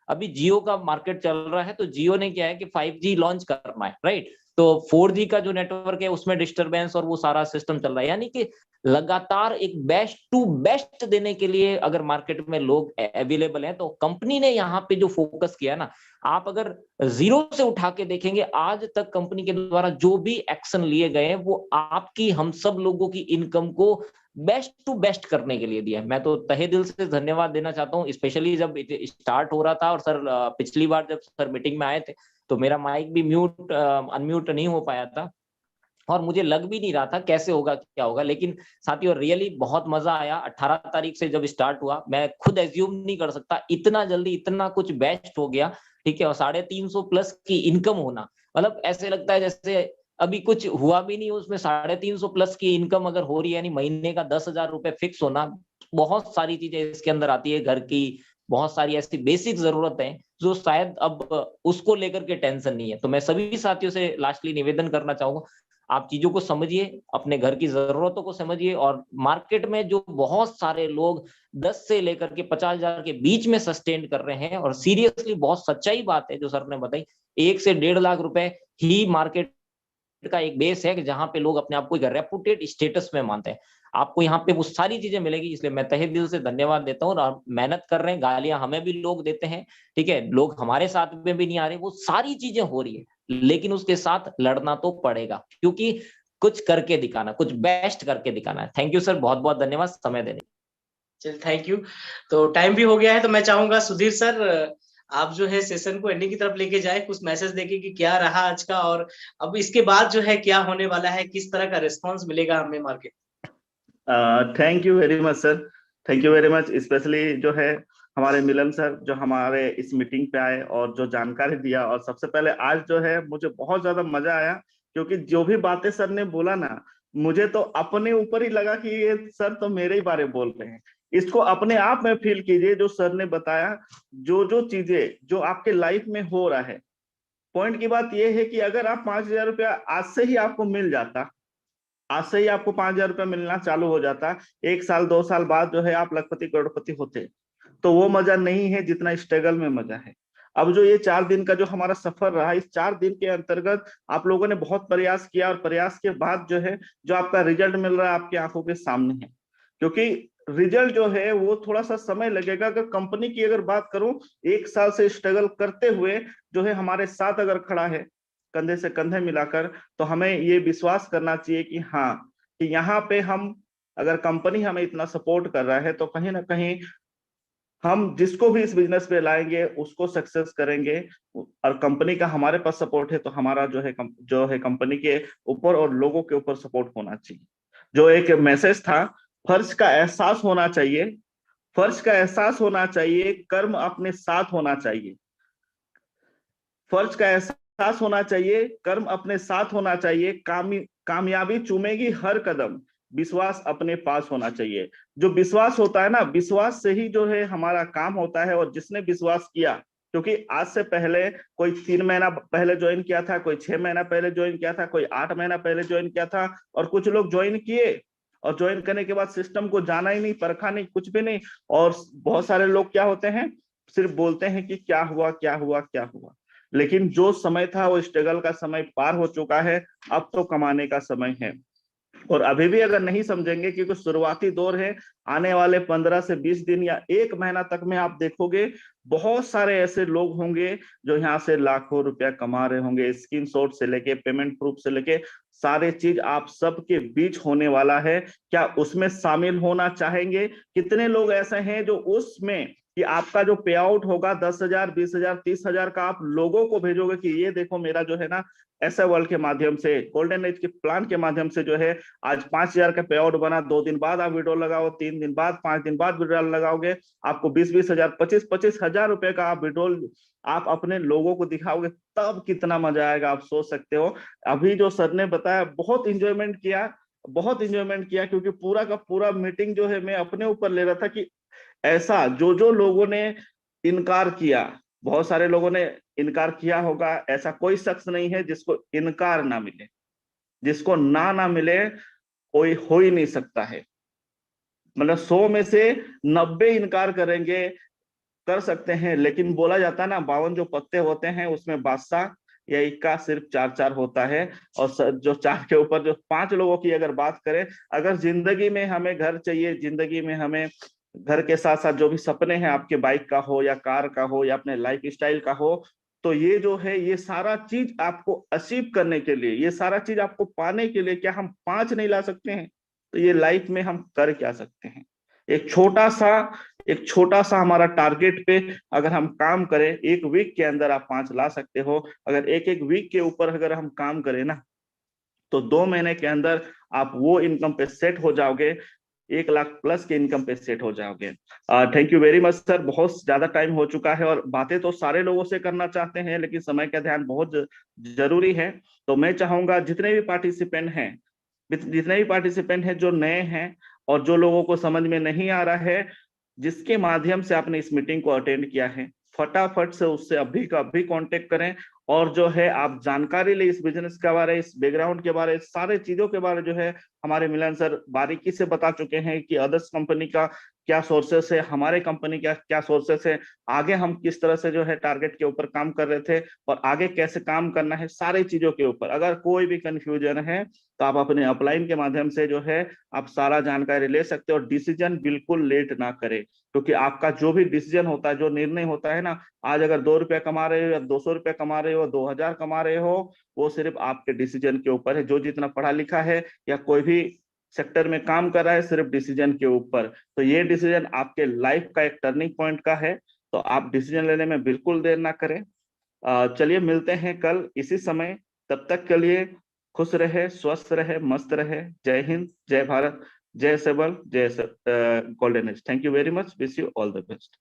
अभी जियो का मार्केट चल रहा है, तो जियो ने क्या है कि 5G लॉन्च करना है, राइट। तो 4G का जो नेटवर्क है उसमें डिस्टरबेंस और वो सारा सिस्टम चल रहा है, यानी कि लगातार एक बेस्ट टू बेस्ट देने के लिए अगर मार्केट में लोग अवेलेबल हैं, तो कंपनी ने यहाँ पे जो फोकस किया ना, आप अगर जीरो से उठा के देखेंगे आज तक कंपनी के द्वारा जो भी एक्शन लिए गए हैं वो आपकी, हम सब लोगों की इनकम को बेस्ट टू बेस्ट करने के लिए दिया है। मैं तो तहे दिल से धन्यवाद देना चाहता हूँ, स्पेशली जब स्टार्ट हो रहा था और सर पिछली बार जब सर मीटिंग में आए थे तो मेरा माइक भी अनम्यूट नहीं हो पाया था और मुझे लग भी नहीं रहा था कैसे होगा क्या होगा, लेकिन साथियों रियली बहुत मजा आया। 18 तारीख से जब स्टार्ट हुआ, मैं खुद एज्यूम नहीं कर सकता इतना जल्दी इतना कुछ बेस्ट हो गया, ठीक है। और 350 प्लस की इनकम होना, मतलब ऐसे लगता है जैसे अभी कुछ हुआ भी नहीं, उसमें 350 प्लस की इनकम अगर हो रही है, यानी महीने का 10,000 रुपए फिक्स होना, बहुत सारी चीजें इसके अंदर आती है, घर की बहुत सारी ऐसी बेसिक जरूरतें जो शायद अब उसको लेकर के टेंशन नहीं है। तो मैं सभी साथियों से लास्टली निवेदन करना चाहूंगा, आप चीजों को समझिए, अपने घर की जरूरतों को समझिए, और मार्केट में जो बहुत सारे लोग 10 से लेकर के 50,000 के बीच में सस्टेन कर रहे हैं, और सीरियसली बहुत सच्चाई बात है जो सर ने बताई, 1 से 1.5 लाख रुपए ही मार्केट का एक बेस है कि जहां पे लोग अपने आप को एक रेपुटेड स्टेटस में मानते हैं। आपको यहाँ पे वो सारी चीजें मिलेगी, इसलिए मैं तहे दिल से धन्यवाद देता हूँ। और मेहनत कर रहे हैं, गालियां हमें भी लोग देते हैं, ठीक है, लोग हमारे साथ में भी नहीं आ रहे, वो सारी चीजें हो रही है, लेकिन उसके साथ लड़ना तो पड़ेगा, क्योंकि कुछ करके दिखाना, कुछ बेस्ट करके दिखाना है। थैंक यू सर, बहुत बहुत धन्यवाद समय देने। चल थैंक यू। तो टाइम भी हो गया है, तो मैं चाहूंगा सुधीर सर आप जो है सेशन को एंडिंग की तरफ लेके जाए, कुछ मैसेज देके कि क्या रहा आज का, और अब इसके बाद जो है क्या होने वाला है, किस तरह का रिस्पांस मिलेगा हमें market. Thank you very much sir, thank you very much. Specially जो है हमारे मिलन सर जो हमारे इस मीटिंग पे आए और जो जानकारी दिया, और सबसे पहले आज जो है मुझे बहुत ज्यादा मजा आया, क्योंकि जो भी बातें सर ने बोला ना, मुझे तो अपने ऊपर ही लगा कि ये सर तो मेरे ही बारे में बोल रहे हैं। इसको अपने आप में फील कीजिए, जो सर ने बताया, जो जो चीजें जो आपके लाइफ में हो रहा है। पॉइंट की बात यह है कि अगर आप 5,000 रुपया आज से ही आपको मिल जाता, आज से ही आपको 5,000 रुपया मिलना चालू हो जाता, 1 साल 2 साल बाद जो है आप लखपति करोड़पति होते, तो वो मजा नहीं है जितना स्ट्रगल में मजा है। अब जो ये 4 दिन का जो हमारा सफर रहा, इस 4 दिन के अंतर्गत आप लोगों ने बहुत प्रयास किया, और प्रयास के बाद जो है जो आपका रिजल्ट मिल रहा है आपकी आंखों के सामने है। क्योंकि रिजल्ट जो है वो थोड़ा सा समय लगेगा। अगर कंपनी की अगर बात करूं, 1 साल से स्ट्रगल करते हुए जो है हमारे साथ अगर खड़ा है कंधे से कंधे मिलाकर, तो हमें ये विश्वास करना चाहिए कि हाँ, कि यहाँ पे हम, अगर कंपनी हमें इतना सपोर्ट कर रहा है, तो कहीं ना कहीं हम जिसको भी इस बिजनेस पे लाएंगे उसको सक्सेस करेंगे। और कंपनी का हमारे पास सपोर्ट है, तो हमारा जो है कंपनी के ऊपर और लोगों के ऊपर सपोर्ट होना चाहिए। जो एक मैसेज था, फर्ज का एहसास होना चाहिए, फर्ज का एहसास होना चाहिए, कर्म अपने साथ होना चाहिए। फर्ज का एहसास होना चाहिए, कर्म अपने साथ होना चाहिए, कामयाबी चूमेगी हर कदम, विश्वास अपने पास होना चाहिए। जो विश्वास होता है ना, विश्वास से ही जो है हमारा काम होता है। और जिसने विश्वास किया, क्योंकि आज से पहले कोई 3 महीना पहले ज्वाइन किया था, कोई 6 महीना पहले ज्वाइन किया था, कोई 8 महीना पहले ज्वाइन किया था, और कुछ लोग ज्वाइन किए और ज्वाइन करने के बाद सिस्टम को जाना ही नहीं, परखा नहीं, कुछ भी नहीं। और बहुत सारे लोग क्या होते हैं, सिर्फ बोलते हैं कि क्या हुआ क्या हुआ क्या हुआ। लेकिन जो समय था वो स्ट्रगल का समय पार हो चुका है, अब तो कमाने का समय है। और अभी भी अगर नहीं समझेंगे, क्योंकि शुरुआती दौर है, आने वाले 15 से 20 दिन या 1 महीना तक में आप देखोगे बहुत सारे ऐसे लोग होंगे जो यहाँ से लाखों रुपया कमा रहे होंगे। स्क्रीनशॉट से लेके पेमेंट प्रूफ से लेके सारे चीज आप सबके बीच होने वाला है। क्या उसमें शामिल होना चाहेंगे? कितने लोग ऐसे हैं जो उसमें, कि आपका जो पे आउट होगा 10,000 20,000 30,000 का, आप लोगों को भेजोगे कि ये देखो मेरा जो है ना ऐसा वर्ल्ड के माध्यम से, गोल्डन एज के प्लान के माध्यम से जो है आज 5,000 का पे आउट बना। 2 दिन बाद आप विड्रॉल लगाओ, 3 दिन बाद, 5 दिन बाद विड्रॉल लगाओगे, आपको 20,000 25,000 रुपए का आप विड्रॉल आप अपने लोगों को दिखाओगे, तब कितना मजा आएगा आप सोच सकते हो। अभी जो सर ने बताया, बहुत इंजॉयमेंट किया, बहुत इंजॉयमेंट किया, क्योंकि पूरा का पूरा मीटिंग जो है मैं अपने ऊपर ले रहा था कि ऐसा जो जो लोगों ने इनकार किया, बहुत सारे लोगों ने इनकार किया होगा, ऐसा कोई शख्स नहीं है जिसको इनकार ना मिले। जिसको ना मिले कोई हो ही नहीं सकता है। मतलब 100 में से 90 इनकार करेंगे, कर सकते हैं, लेकिन बोला जाता है ना 52 जो पत्ते होते हैं उसमें बादशाह या इक्का सिर्फ 4 होता है। और जो 4 के ऊपर जो 5 लोगों की अगर बात करें, अगर जिंदगी में हमें घर चाहिए, जिंदगी में हमें घर के साथ साथ जो भी सपने हैं, आपके बाइक का हो या कार का हो या अपने लाइफ स्टाइल का हो, तो ये जो है ये सारा चीज आपको अचीव करने के लिए, ये सारा चीज आपको पाने के लिए क्या हम 5 नहीं ला सकते हैं? तो ये लाइफ में हम कर क्या सकते हैं? एक छोटा सा हमारा टारगेट पे अगर हम काम करें, 1 वीक के अंदर आप 5 ला सकते हो। अगर एक वीक के ऊपर अगर हम काम करें ना, तो 2 महीने के अंदर आप वो इनकम पे सेट हो जाओगे, 1 लाख प्लस के इनकम पे सेट हो जाओगे। Thank you very much sir, बहुत ज्यादा टाइम हो चुका है और बातें तो सारे लोगों से करना चाहते हैं, लेकिन समय का ध्यान बहुत जरूरी है। तो मैं चाहूंगा जितने भी पार्टिसिपेंट हैं जो नए हैं और जो लोगों को समझ में नहीं आ रहा है, जिसके माध्यम से आपने इस मीटिंग को अटेंड किया है, फटाफट से उससे अभी का अभी कांटेक्ट करें। और जो है आप जानकारी ले इस बिजनेस के बारे, इस बैकग्राउंड के बारे, सारे चीजों के बारे जो है हमारे मिलन सर बारीकी से बता चुके हैं कि अदर्स कंपनी का क्या सोर्सेस है, हमारे कंपनी का क्या सोर्सेस है, आगे हम किस तरह से जो है टारगेट के ऊपर काम कर रहे थे और आगे कैसे काम करना है, सारी चीजों के ऊपर। अगर कोई भी कंफ्यूजन है तो आप अपने अपलाइन के माध्यम से जो है आप सारा जानकारी ले सकते हो। और डिसीजन बिल्कुल लेट ना करें, क्योंकि आपका जो भी डिसीजन होता है, जो निर्णय होता है ना, आज अगर 2 रुपया कमा रहे हो या 200 रुपया कमा रहे हो, 2000 कमा रहे हो, वो सिर्फ आपके डिसीजन के ऊपर है। जो जितना पढ़ा लिखा है या कोई भी सेक्टर में काम कर रहा है, सिर्फ डिसीजन के ऊपर। तो ये डिसीजन आपके लाइफ का एक टर्निंग पॉइंट का है, तो आप डिसीजन लेने में बिल्कुल देर ना करें। चलिए मिलते हैं कल इसी समय, तब तक के लिए खुश रहे, स्वस्थ रहे, मस्त रहे। जय हिंद, जय भारत, जय सेबल, जय golden age. Thank you very much, wish you all the best.